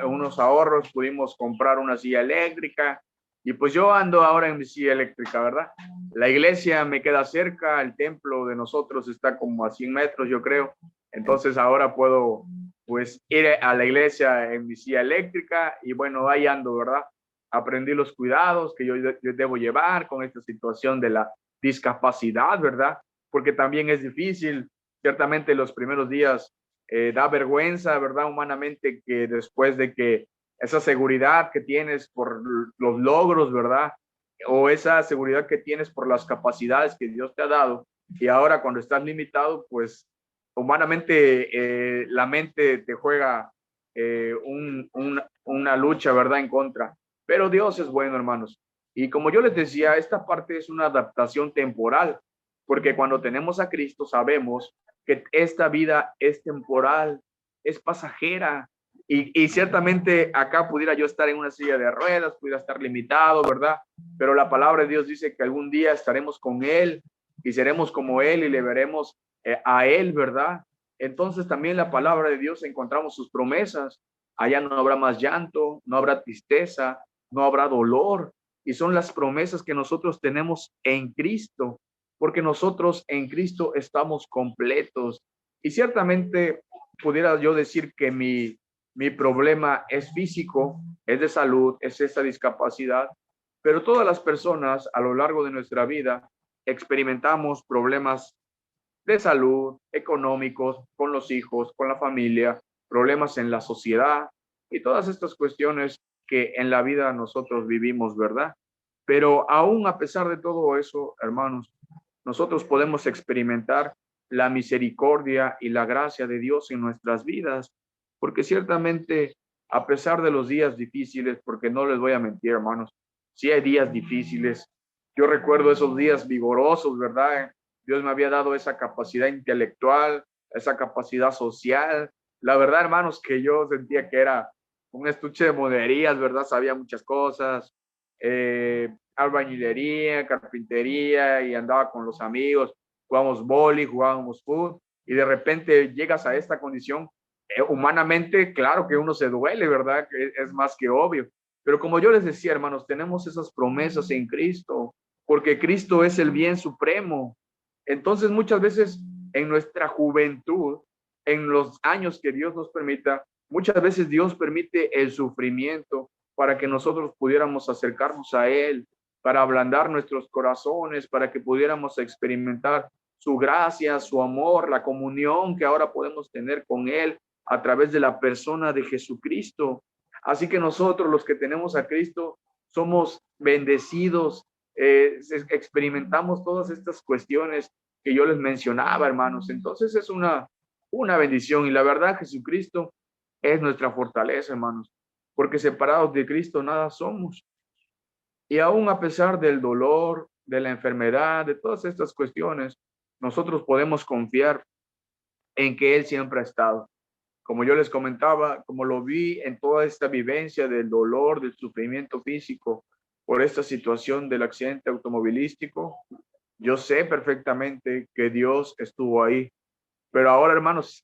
Speaker 2: unos ahorros pudimos comprar una silla eléctrica y pues yo ando ahora en mi silla eléctrica, ¿verdad? La iglesia me queda cerca, el templo de nosotros está como a 100 metros, yo creo, entonces ahora puedo pues ir a la iglesia en mi silla eléctrica y bueno, ahí ando, ¿verdad? Aprendí los cuidados que yo debo llevar con esta situación de la discapacidad, ¿verdad? Porque también es difícil, ciertamente los primeros días da vergüenza, ¿verdad? Humanamente, que después de que esa seguridad que tienes por los logros, ¿verdad? O esa seguridad que tienes por las capacidades que Dios te ha dado, y ahora cuando estás limitado, pues humanamente la mente te juega una lucha, ¿verdad? En contra. Pero Dios es bueno, hermanos. Y como yo les decía, esta parte es una adaptación temporal, porque cuando tenemos a Cristo sabemos que esta vida es temporal, es pasajera. Y ciertamente acá pudiera yo estar en una silla de ruedas, pudiera estar limitado, ¿verdad? Pero la palabra de Dios dice que algún día estaremos con Él y seremos como Él y le veremos a Él, ¿verdad? Entonces también la palabra de Dios encontramos sus promesas. Allá no habrá más llanto, no habrá tristeza, no habrá dolor. Y son las promesas que nosotros tenemos en Cristo, porque nosotros en Cristo estamos completos. Y ciertamente pudiera yo decir que mi problema es físico, es de salud, es esta discapacidad, pero todas las personas a lo largo de nuestra vida experimentamos problemas de salud, económicos, con los hijos, con la familia, problemas en la sociedad y todas estas cuestiones que en la vida nosotros vivimos, ¿verdad? Pero aún a pesar de todo eso, hermanos, nosotros podemos experimentar la misericordia y la gracia de Dios en nuestras vidas, porque ciertamente a pesar de los días difíciles, porque no les voy a mentir, hermanos, sí hay días difíciles. Yo recuerdo esos días vigorosos, ¿verdad? Dios me había dado esa capacidad intelectual, esa capacidad social. La verdad, hermanos, que yo sentía que era un estuche de monerías, ¿verdad? Sabía muchas cosas, albañilería, carpintería, y andaba con los amigos, jugábamos boli, jugábamos fútbol, y de repente llegas a esta condición, humanamente, claro que uno se duele, ¿verdad? Que es más que obvio. Pero como yo les decía, hermanos, tenemos esas promesas en Cristo, porque Cristo es el bien supremo. Entonces, muchas veces en nuestra juventud, en los años que Dios nos permita, muchas veces Dios permite el sufrimiento para que nosotros pudiéramos acercarnos a Él, para ablandar nuestros corazones, para que pudiéramos experimentar su gracia, su amor, la comunión que ahora podemos tener con Él a través de la persona de Jesucristo. Así que nosotros, los que tenemos a Cristo, somos bendecidos, experimentamos todas estas cuestiones que yo les mencionaba, hermanos. Entonces es una bendición y la verdad Jesucristo es nuestra fortaleza, hermanos, porque separados de Cristo nada somos. Y aún a pesar del dolor, de la enfermedad, de todas estas cuestiones, nosotros podemos confiar en que Él siempre ha estado. como yo les comentaba, como lo vi en toda esta vivencia del dolor, del sufrimiento físico por esta situación del accidente automovilístico, yo sé perfectamente que Dios estuvo ahí. Pero ahora, hermanos,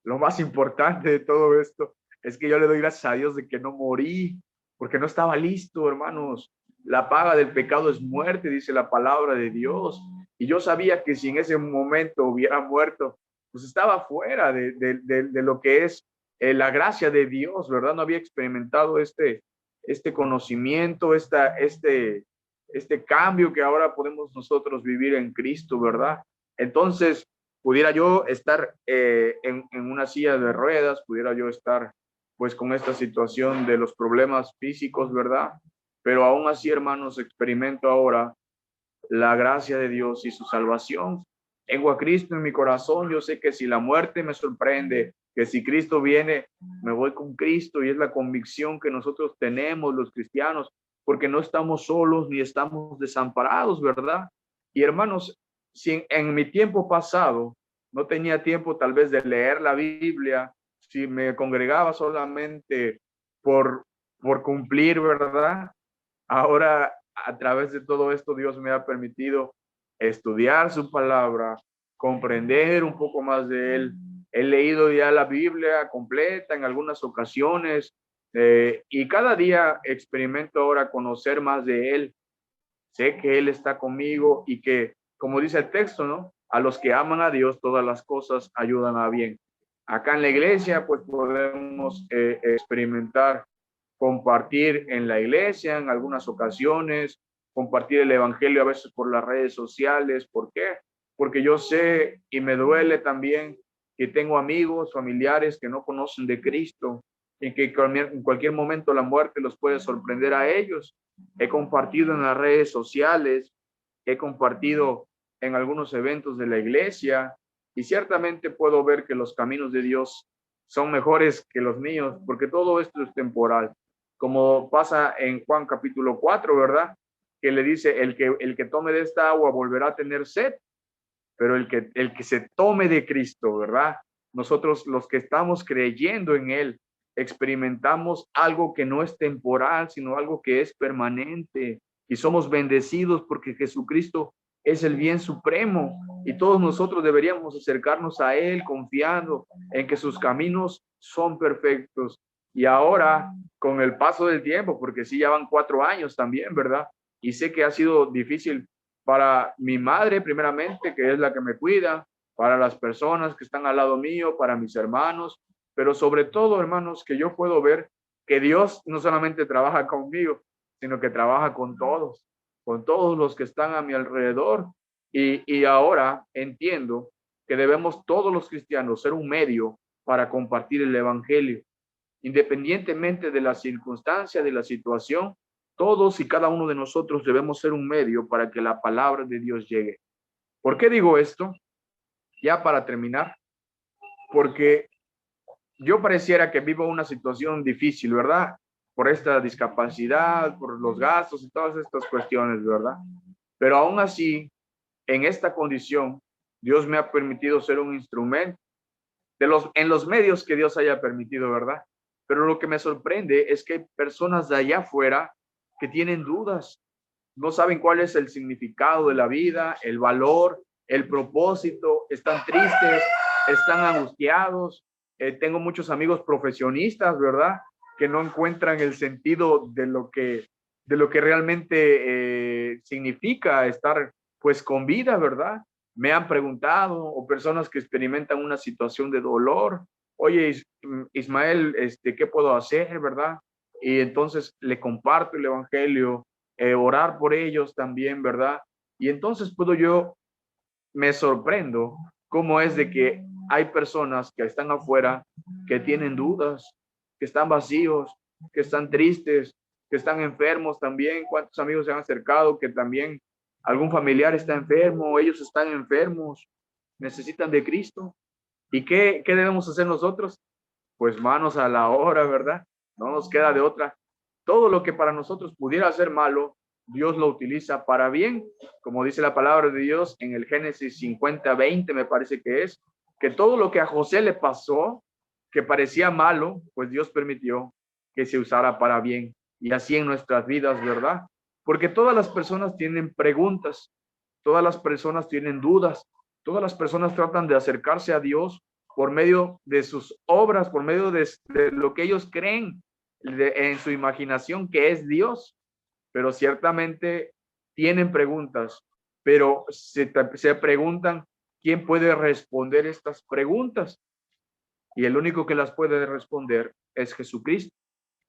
Speaker 2: lo más importante de todo esto es que yo le doy gracias a Dios de que no morí, porque no estaba listo, hermanos. La paga del pecado es muerte, dice la palabra de Dios. Y yo sabía que si en ese momento hubiera muerto, pues estaba fuera de lo que es la gracia de Dios, ¿verdad? No había experimentado este conocimiento, este cambio que ahora podemos nosotros vivir en Cristo, ¿verdad? Entonces, pudiera yo estar en una silla de ruedas, pudiera yo estar pues con esta situación de los problemas físicos, ¿verdad? Pero aún así, hermanos, experimento ahora la gracia de Dios y su salvación. Tengo a Cristo en mi corazón. Yo sé que si la muerte me sorprende, que si Cristo viene, me voy con Cristo, y es la convicción que nosotros tenemos los cristianos, porque no estamos solos ni estamos desamparados, ¿verdad? Y hermanos, si en mi tiempo pasado no tenía tiempo tal vez de leer la Biblia, si me congregaba solamente por, por cumplir, ¿verdad? Ahora, a través de todo esto, Dios me ha permitido estudiar su palabra, comprender un poco más de él. He leído ya la Biblia completa en algunas ocasiones, y cada día experimento ahora conocer más de él. Sé que él está conmigo y que, como dice el texto, ¿no? A los que aman a Dios, todas las cosas ayudan a bien. Acá en la iglesia, pues podemos experimentar, compartir en la iglesia en algunas ocasiones, compartir el evangelio a veces por las redes sociales. ¿Por qué? Porque yo sé y me duele también que tengo amigos, familiares que no conocen de Cristo y que en cualquier momento la muerte los puede sorprender a ellos. He compartido en las redes sociales, he compartido en algunos eventos de la iglesia, y ciertamente puedo ver que los caminos de Dios son mejores que los míos, porque todo esto es temporal, como pasa en Juan capítulo 4, ¿verdad? Que le dice, el que tome de esta agua volverá a tener sed, pero el que se tome de Cristo, ¿verdad? Nosotros los que estamos creyendo en Él, experimentamos algo que no es temporal, sino algo que es permanente, y somos bendecidos porque Jesucristo es el bien supremo, y todos nosotros deberíamos acercarnos a Él confiando en que sus caminos son perfectos. Y ahora, con el paso del tiempo, porque sí, ya van 4 años también, ¿verdad? Y sé que ha sido difícil para mi madre, primeramente, que es la que me cuida, para las personas que están al lado mío, para mis hermanos, pero sobre todo, hermanos, que yo puedo ver que Dios no solamente trabaja conmigo, sino que trabaja con todos los que están a mi alrededor. Y ahora entiendo que debemos todos los cristianos ser un medio para compartir el evangelio, independientemente de la circunstancia, de la situación. Todos y cada uno de nosotros debemos ser un medio para que la palabra de Dios llegue. ¿Por qué digo esto? Ya para terminar, porque yo pareciera que vivo una situación difícil, ¿verdad? Por esta discapacidad, por los gastos y todas estas cuestiones, ¿verdad? Pero aún así, en esta condición, Dios me ha permitido ser un instrumento en los medios que Dios haya permitido, ¿verdad? Pero lo que me sorprende es que hay personas de allá afuera que tienen dudas, no saben cuál es el significado de la vida, el valor, el propósito, están tristes, están angustiados. Tengo muchos amigos profesionistas, ¿verdad? Que no encuentran el sentido de lo que realmente significa estar pues con vida, ¿verdad? Me han preguntado, o personas que experimentan una situación de dolor, oye, Ismael, ¿qué puedo hacer, verdad? Y entonces le comparto el evangelio, orar por ellos también, ¿verdad? Y entonces me sorprendo cómo es de que hay personas que están afuera que tienen dudas, que están vacíos, que están tristes, que están enfermos también. ¿Cuántos amigos se han acercado que también algún familiar está enfermo, ellos están enfermos, necesitan de Cristo? ¿Y qué debemos hacer nosotros? Pues manos a la obra, ¿verdad? No nos queda de otra. Todo lo que para nosotros pudiera ser malo, Dios lo utiliza para bien, como dice la palabra de Dios en el Génesis 50:20, me parece que es, que todo lo que a José le pasó, que parecía malo, pues Dios permitió que se usara para bien. Y así en nuestras vidas, ¿verdad? Porque todas las personas tienen preguntas, todas las personas tienen dudas, todas las personas tratan de acercarse a Dios por medio de sus obras, por medio de lo que ellos creen en su imaginación que es Dios. Pero ciertamente tienen preguntas, pero se preguntan quién puede responder estas preguntas. Y el único que las puede responder es Jesucristo.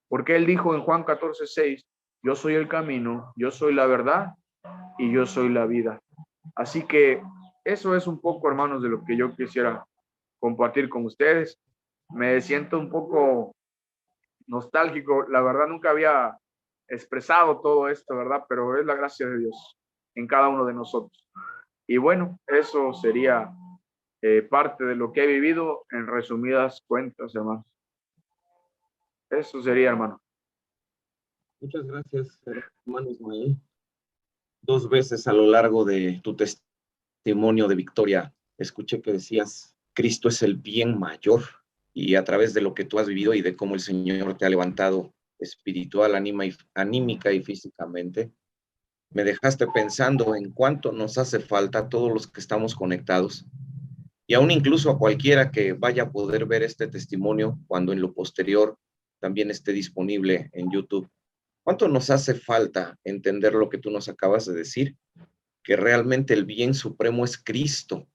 Speaker 2: Porque él dijo en Juan 14:6, yo soy el camino, yo soy la verdad y yo soy la vida. Así que eso es un poco, hermanos, de lo que yo quisiera compartir con ustedes. Me siento un poco nostálgico. La verdad, nunca había expresado todo esto, ¿verdad? Pero es la gracia de Dios en cada uno de nosotros. Y bueno, eso sería parte de lo que he vivido en resumidas cuentas, hermanos. Eso sería, hermano.
Speaker 1: Muchas gracias, hermano Ismael. 2 veces a lo largo de tu testimonio de victoria, escuché que decías, Cristo es el bien mayor, y a través de lo que tú has vivido y de cómo el Señor te ha levantado espiritual, anímica y físicamente, me dejaste pensando en cuánto nos hace falta a todos los que estamos conectados, y aún incluso a cualquiera que vaya a poder ver este testimonio cuando en lo posterior también esté disponible en YouTube. ¿Cuánto nos hace falta entender lo que tú nos acabas de decir? Que realmente el bien supremo es Cristo.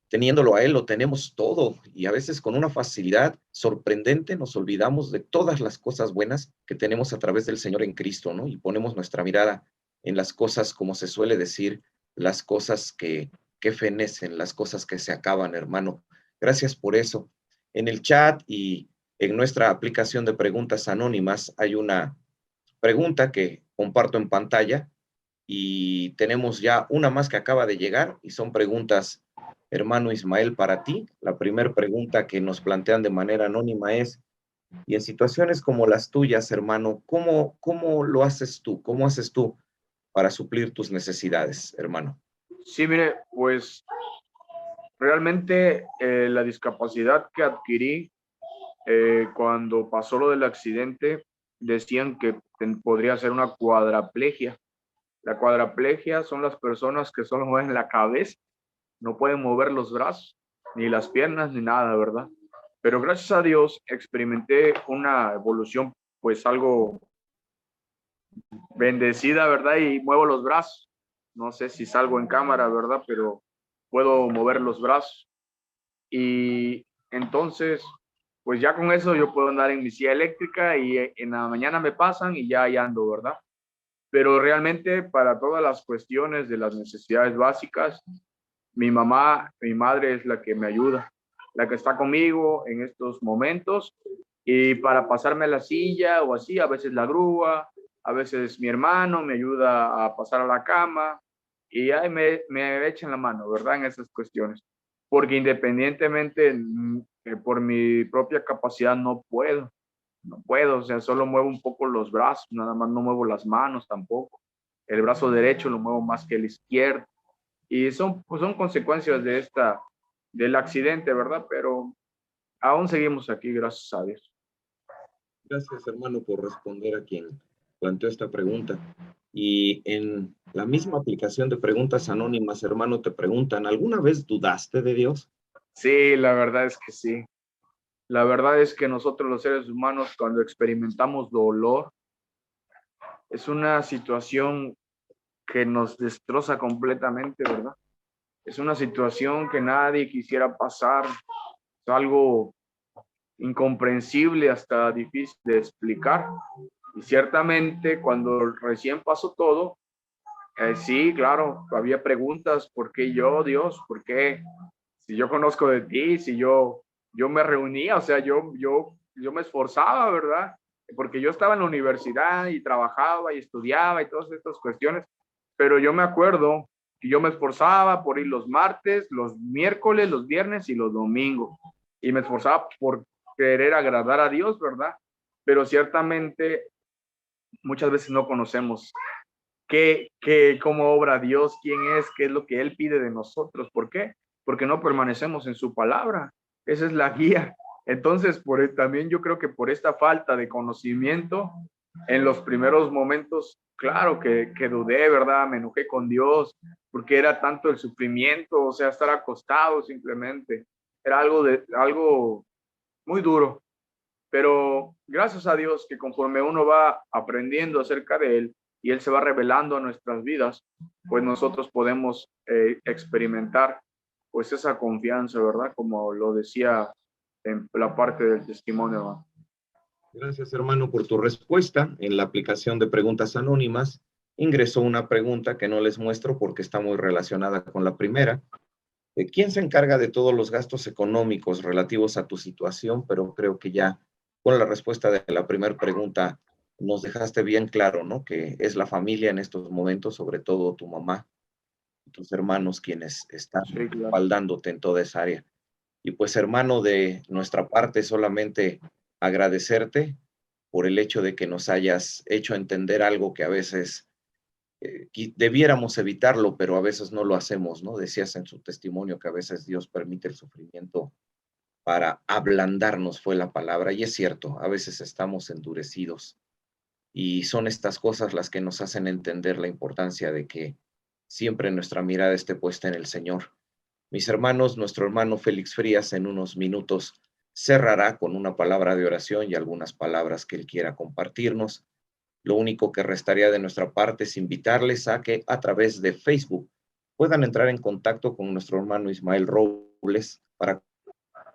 Speaker 1: Teniéndolo a Él lo tenemos todo, y a veces con una facilidad sorprendente nos olvidamos de todas las cosas buenas que tenemos a través del Señor en Cristo, ¿no? Y ponemos nuestra mirada en las cosas, como se suele decir, las cosas que fenecen, las cosas que se acaban, hermano. Gracias por eso. En el chat y en nuestra aplicación de preguntas anónimas hay una pregunta que comparto en pantalla, y tenemos ya una más que acaba de llegar, y son preguntas, hermano Ismael, para ti. La primera pregunta que nos plantean de manera anónima es, y en situaciones como las tuyas, hermano, ¿cómo lo haces tú? ¿Cómo haces tú para suplir tus necesidades, hermano?
Speaker 2: Sí, mire, pues realmente la discapacidad que adquirí cuando pasó lo del accidente, decían que podría ser una cuadraplegia. La cuadraplegia son las personas que solo mueven la cabeza, no pueden mover los brazos, ni las piernas, ni nada, ¿verdad? Pero gracias a Dios experimenté una evolución, pues algo bendecida, ¿verdad? Y muevo los brazos. No sé si salgo en cámara, ¿verdad? Pero puedo mover los brazos. Y entonces, pues ya con eso yo puedo andar en mi silla eléctrica y en la mañana me pasan y ya ando, ¿verdad? Pero realmente para todas las cuestiones de las necesidades básicas, mi mamá, mi madre es la que me ayuda, la que está conmigo en estos momentos. Y para pasarme a la silla o así, a veces la grúa, a veces mi hermano me ayuda a pasar a la cama y ahí me echan la mano, ¿verdad? En esas cuestiones. Porque independientemente por mi propia capacidad no puedo, o sea, solo muevo un poco los brazos, nada más no muevo las manos tampoco. El brazo derecho lo muevo más que el izquierdo. Y pues son consecuencias del accidente, ¿verdad? Pero aún seguimos aquí, gracias a Dios.
Speaker 1: Gracias, hermano, por responder a quien planteó esta pregunta. Y en la misma aplicación de preguntas anónimas, hermano, te preguntan, ¿alguna vez dudaste de Dios?
Speaker 2: Sí, la verdad es que sí. La verdad es que nosotros los seres humanos cuando experimentamos dolor, es una situación que nos destroza completamente, ¿verdad? Es una situación que nadie quisiera pasar, es algo incomprensible, hasta difícil de explicar. Y ciertamente cuando recién pasó todo, sí, claro, había preguntas, ¿por qué yo, Dios? ¿Por qué? Si yo conozco de ti, si yo me reunía, o sea, yo me esforzaba, ¿verdad? Porque yo estaba en la universidad y trabajaba y estudiaba y todas estas cuestiones, pero yo me acuerdo que yo me esforzaba por ir los martes, los miércoles, los viernes y los domingos, y me esforzaba por querer agradar a Dios, ¿verdad? Pero ciertamente muchas veces no conocemos cómo obra Dios, quién es, qué es lo que Él pide de nosotros. ¿Por qué? Porque no permanecemos en su palabra. Esa es la guía. Entonces, también yo creo que por esta falta de conocimiento, en los primeros momentos, claro que dudé, ¿verdad? Me enojé con Dios porque era tanto el sufrimiento, o sea, estar acostado simplemente. Era algo muy duro. Pero gracias a Dios que conforme uno va aprendiendo acerca de Él y Él se va revelando a nuestras vidas, pues nosotros podemos experimentar pues esa confianza, ¿verdad? Como lo decía en la parte del testimonio, ¿verdad?
Speaker 1: Gracias, hermano, por tu respuesta. En la aplicación de preguntas anónimas ingresó una pregunta que no les muestro porque está muy relacionada con la primera. ¿Quién se encarga de todos los gastos económicos relativos a tu situación? Pero creo que ya con la respuesta de la primera pregunta nos dejaste bien claro, ¿no? Que es la familia en estos momentos, sobre todo tu mamá y tus hermanos quienes están
Speaker 2: Sí, claro.
Speaker 1: respaldándote en toda esa área. Y pues, hermano, de nuestra parte, solamente agradecerte por el hecho de que nos hayas hecho entender algo que a veces debiéramos evitarlo, pero a veces no lo hacemos, ¿no? Decías en su testimonio que a veces Dios permite el sufrimiento para ablandarnos, fue la palabra, y es cierto, a veces estamos endurecidos y son estas cosas las que nos hacen entender la importancia de que siempre nuestra mirada esté puesta en el Señor. Mis hermanos, nuestro hermano Félix Frías en unos minutos cerrará con una palabra de oración y algunas palabras que él quiera compartirnos. Lo único que restaría de nuestra parte es invitarles a que a través de Facebook puedan entrar en contacto con nuestro hermano Ismael Robles para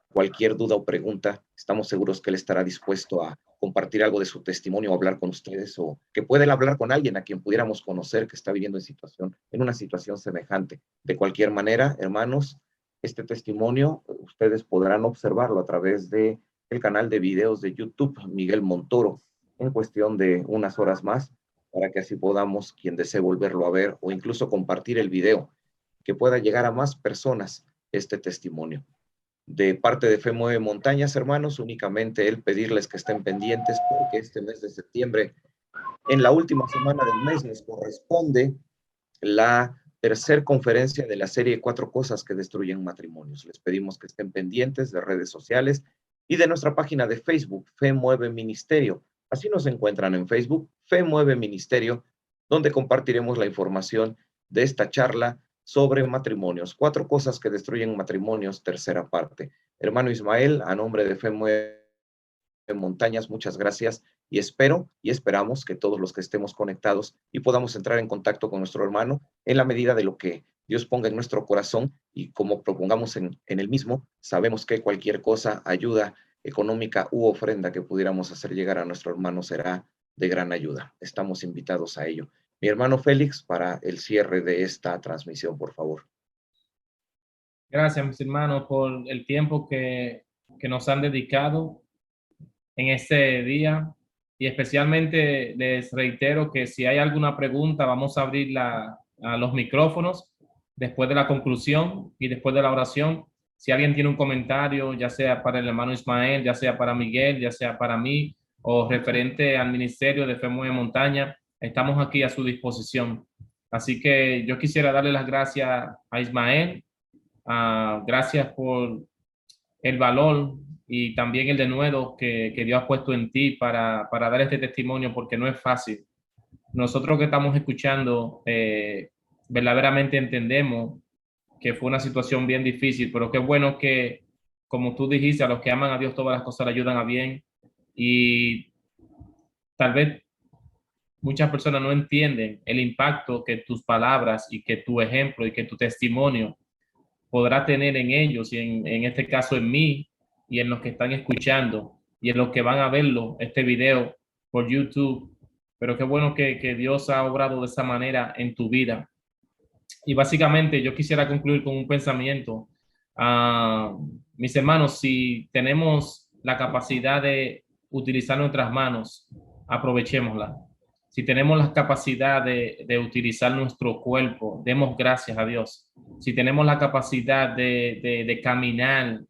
Speaker 1: cualquier duda o pregunta. Estamos seguros que él estará dispuesto a compartir algo de su testimonio o hablar con ustedes, o que pueda él hablar con alguien a quien pudiéramos conocer que está viviendo en una situación semejante. De cualquier manera, hermanos, este testimonio ustedes podrán observarlo a través de el canal de videos de YouTube Miguel Montoro en cuestión de unas horas más, para que así podamos, quien desee volverlo a ver o incluso compartir el video, que pueda llegar a más personas este testimonio. De parte de Fe Mueve Montañas, hermanos, únicamente el pedirles que estén pendientes porque este mes de septiembre, en la última semana del mes, les corresponde la tercera conferencia de la serie Cuatro Cosas que Destruyen Matrimonios. Les pedimos que estén pendientes de redes sociales y de nuestra página de Facebook, Fe Mueve Ministerio. Así nos encuentran en Facebook, Fe Mueve Ministerio, donde compartiremos la información de esta charla sobre matrimonios. Cuatro cosas que destruyen matrimonios, tercera parte. Hermano Ismael, a nombre de Fe Mueve Montañas, muchas gracias y espero y esperamos que todos los que estemos conectados y podamos entrar en contacto con nuestro hermano en la medida de lo que Dios ponga en nuestro corazón y como propongamos en el mismo, sabemos que cualquier cosa, ayuda económica u ofrenda que pudiéramos hacer llegar a nuestro hermano será de gran ayuda. Estamos invitados a ello. Mi hermano Félix, para el cierre de esta transmisión, por favor.
Speaker 3: Gracias, mis hermanos, por el tiempo que nos han dedicado en este día. Y especialmente les reitero que si hay alguna pregunta, vamos a abrir a los micrófonos después de la conclusión y después de la oración. Si alguien tiene un comentario, ya sea para el hermano Ismael, ya sea para Miguel, ya sea para mí, o referente al ministerio de Fe Mueve Montaña, estamos aquí a su disposición. Así que yo quisiera darle las gracias a Ismael. Gracias por el valor y también el denuedo que Dios ha puesto en ti para dar este testimonio, porque no es fácil. Nosotros que estamos escuchando, verdaderamente entendemos que fue una situación bien difícil, pero qué bueno que, como tú dijiste, a los que aman a Dios todas las cosas le ayudan a bien. Y tal vez muchas personas no entienden el impacto que tus palabras y que tu ejemplo y que tu testimonio podrá tener en ellos y en este caso en mí y en los que están escuchando y en los que van a verlo, este video por YouTube. Pero qué bueno que Dios ha obrado de esa manera en tu vida. Y básicamente yo quisiera concluir con un pensamiento. Mis hermanos, si tenemos la capacidad de utilizar nuestras manos, aprovechémosla. Si tenemos la capacidad de utilizar nuestro cuerpo, demos gracias a Dios. Si tenemos la capacidad de caminar,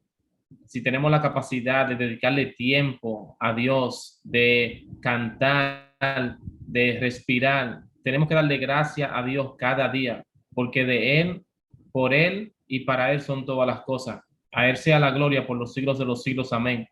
Speaker 3: si tenemos la capacidad de dedicarle tiempo a Dios, de cantar, de respirar, tenemos que darle gracias a Dios cada día, porque de Él, por Él y para Él son todas las cosas. A Él sea la gloria por los siglos de los siglos. Amén.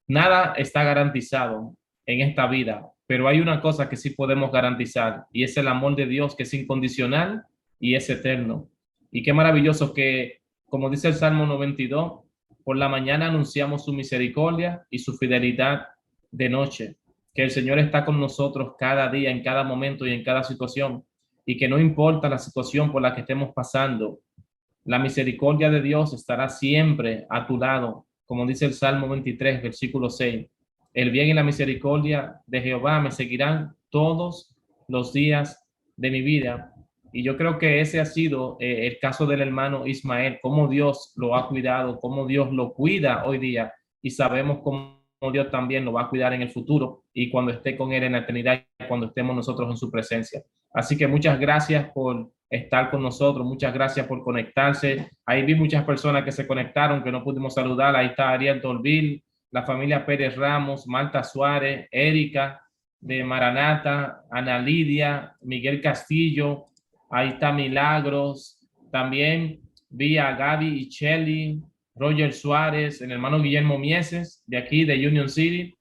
Speaker 3: Nada está garantizado en esta vida, pero hay una cosa que sí podemos garantizar, y es el amor de Dios, que es incondicional y es eterno. Y qué maravilloso que, como dice el Salmo 92, por la mañana anunciamos su misericordia y su fidelidad de noche, que el Señor está con nosotros cada día, en cada momento y en cada situación, y que no importa la situación por la que estemos pasando, la misericordia de Dios estará siempre a tu lado, como dice el Salmo 23, versículo 6. El bien y la misericordia de Jehová me seguirán todos los días de mi vida. Y yo creo que ese ha sido el caso del hermano Ismael, cómo Dios lo ha cuidado, cómo Dios lo cuida hoy día, y sabemos cómo Dios también lo va a cuidar en el futuro y cuando esté con él en la eternidad, cuando estemos nosotros en su presencia. Así que muchas gracias por estar con nosotros, muchas gracias por conectarse. Ahí vi muchas personas que se conectaron, que no pudimos saludar. Ahí está Ariel Dolville, la familia Pérez Ramos, Marta Suárez, Erika de Maranata, Ana Lidia, Miguel Castillo, ahí está Milagros. También vi a Gaby y Shelly, Roger Suárez, el hermano Guillermo Mieses, de aquí, de Union City.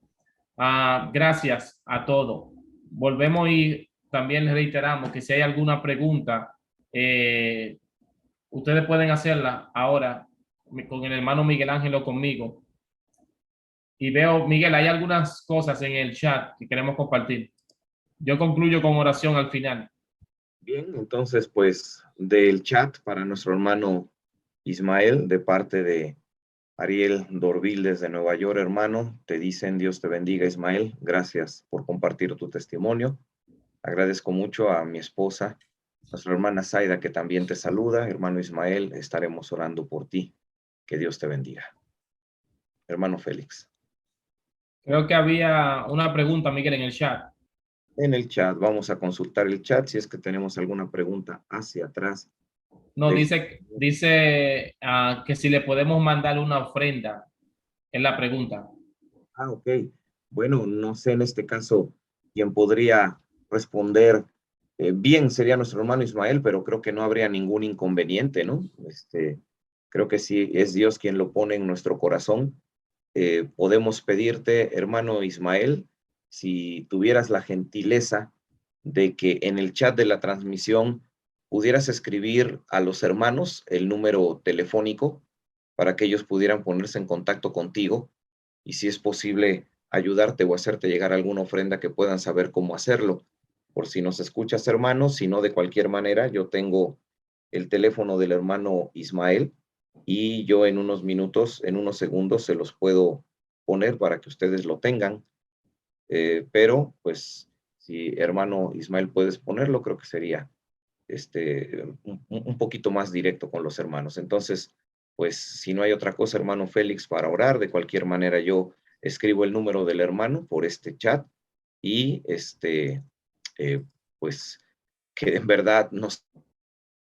Speaker 3: Gracias a todos. Volvemos y también les reiteramos que si hay alguna pregunta, ustedes pueden hacerla ahora con el hermano Miguel Ángel o conmigo. Y veo, Miguel, hay algunas cosas en el chat que queremos compartir. Yo concluyo con oración al final.
Speaker 1: Bien, entonces, pues, del chat para nuestro hermano Ismael, de parte de Ariel Dorville desde Nueva York, hermano, te dicen: Dios te bendiga, Ismael. Gracias por compartir tu testimonio. Agradezco mucho a mi esposa, nuestra hermana Zaida, que también te saluda. Hermano Ismael, estaremos orando por ti. Que Dios te bendiga. Hermano Félix.
Speaker 3: Creo que había una pregunta, Miguel, en el chat.
Speaker 1: En el chat, vamos a consultar el chat si es que tenemos alguna pregunta hacia atrás.
Speaker 3: No, dice que si le podemos mandar una ofrenda, es la pregunta.
Speaker 1: Ok. Bueno, no sé en este caso quién podría responder bien sería nuestro hermano Ismael, pero creo que no habría ningún inconveniente, ¿no? Creo que sí es Dios quien lo pone en nuestro corazón. Podemos pedirte, hermano Ismael, si tuvieras la gentileza de que en el chat de la transmisión pudieras escribir a los hermanos el número telefónico para que ellos pudieran ponerse en contacto contigo y, si es posible, ayudarte o hacerte llegar alguna ofrenda que puedan saber cómo hacerlo. Por si nos escuchas, hermano, si no, de cualquier manera, yo tengo el teléfono del hermano Ismael y yo en unos minutos, en unos segundos, se los puedo poner para que ustedes lo tengan. Pero, pues, si hermano Ismael puedes ponerlo, creo que sería un poquito más directo con los hermanos. Entonces, pues, si no hay otra cosa, hermano Félix, para orar, de cualquier manera yo escribo el número del hermano por este chat y pues, que en verdad nos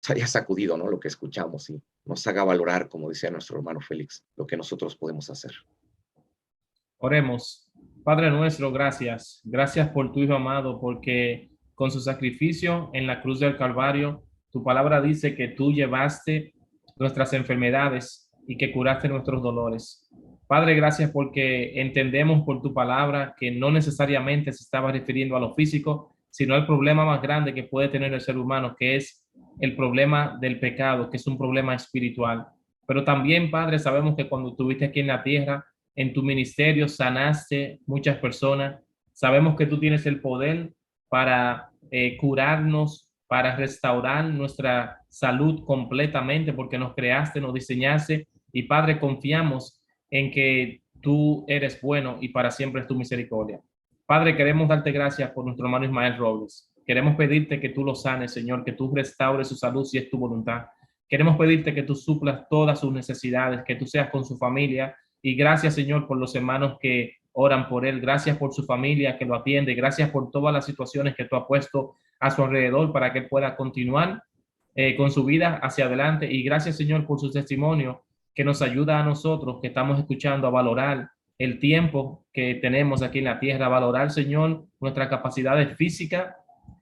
Speaker 1: haya sacudido, ¿no? Lo que escuchamos y nos haga valorar, como decía nuestro hermano Félix, lo que nosotros podemos hacer.
Speaker 3: Oremos. Padre nuestro, gracias. Gracias por tu Hijo amado, porque con su sacrificio en la cruz del Calvario, tu palabra dice que tú llevaste nuestras enfermedades y que curaste nuestros dolores. Padre, gracias porque entendemos por tu palabra que no necesariamente se estaba refiriendo a lo físico, sino al problema más grande que puede tener el ser humano, que es el problema del pecado, que es un problema espiritual. Pero también, Padre, sabemos que cuando estuviste aquí en la tierra, en tu ministerio sanaste muchas personas. Sabemos que tú tienes el poder para curarnos, para restaurar nuestra salud completamente, porque nos creaste, nos diseñaste. Y Padre, confiamos en que tú eres bueno y para siempre es tu misericordia. Padre, queremos darte gracias por nuestro hermano Ismael Robles. Queremos pedirte que tú lo sanes, Señor, que tú restaures su salud si es tu voluntad. Queremos pedirte que tú suplas todas sus necesidades, que tú seas con su familia. Y gracias, Señor, por los hermanos que oran por él. Gracias por su familia que lo atiende. Gracias por todas las situaciones que tú has puesto a su alrededor para que él pueda continuar con su vida hacia adelante. Y gracias, Señor, por su testimonio que nos ayuda a nosotros que estamos escuchando a valorar el tiempo que tenemos aquí en la tierra, a valorar, Señor, nuestras capacidades físicas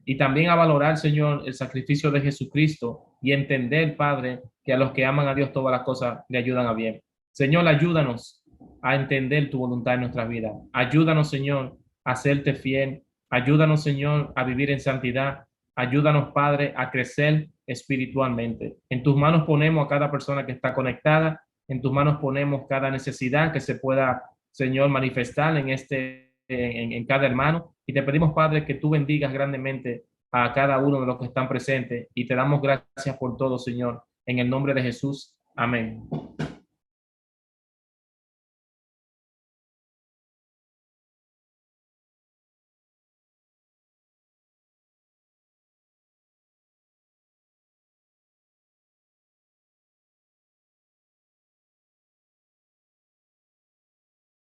Speaker 3: y también a valorar, Señor, el sacrificio de Jesucristo, y entender, Padre, que a los que aman a Dios todas las cosas le ayudan a bien. Señor, ayúdanos a entender tu voluntad en nuestras vidas. Ayúdanos, Señor, a serte fiel. Ayúdanos, Señor, a vivir en santidad. Ayúdanos, Padre, a crecer espiritualmente. En tus manos ponemos a cada persona que está conectada. En tus manos ponemos cada necesidad que se pueda, Señor, manifestar en cada hermano. Y te pedimos, Padre, que tú bendigas grandemente a cada uno de los que están presentes. Y te damos gracias por todo, Señor. En el nombre de Jesús. Amén.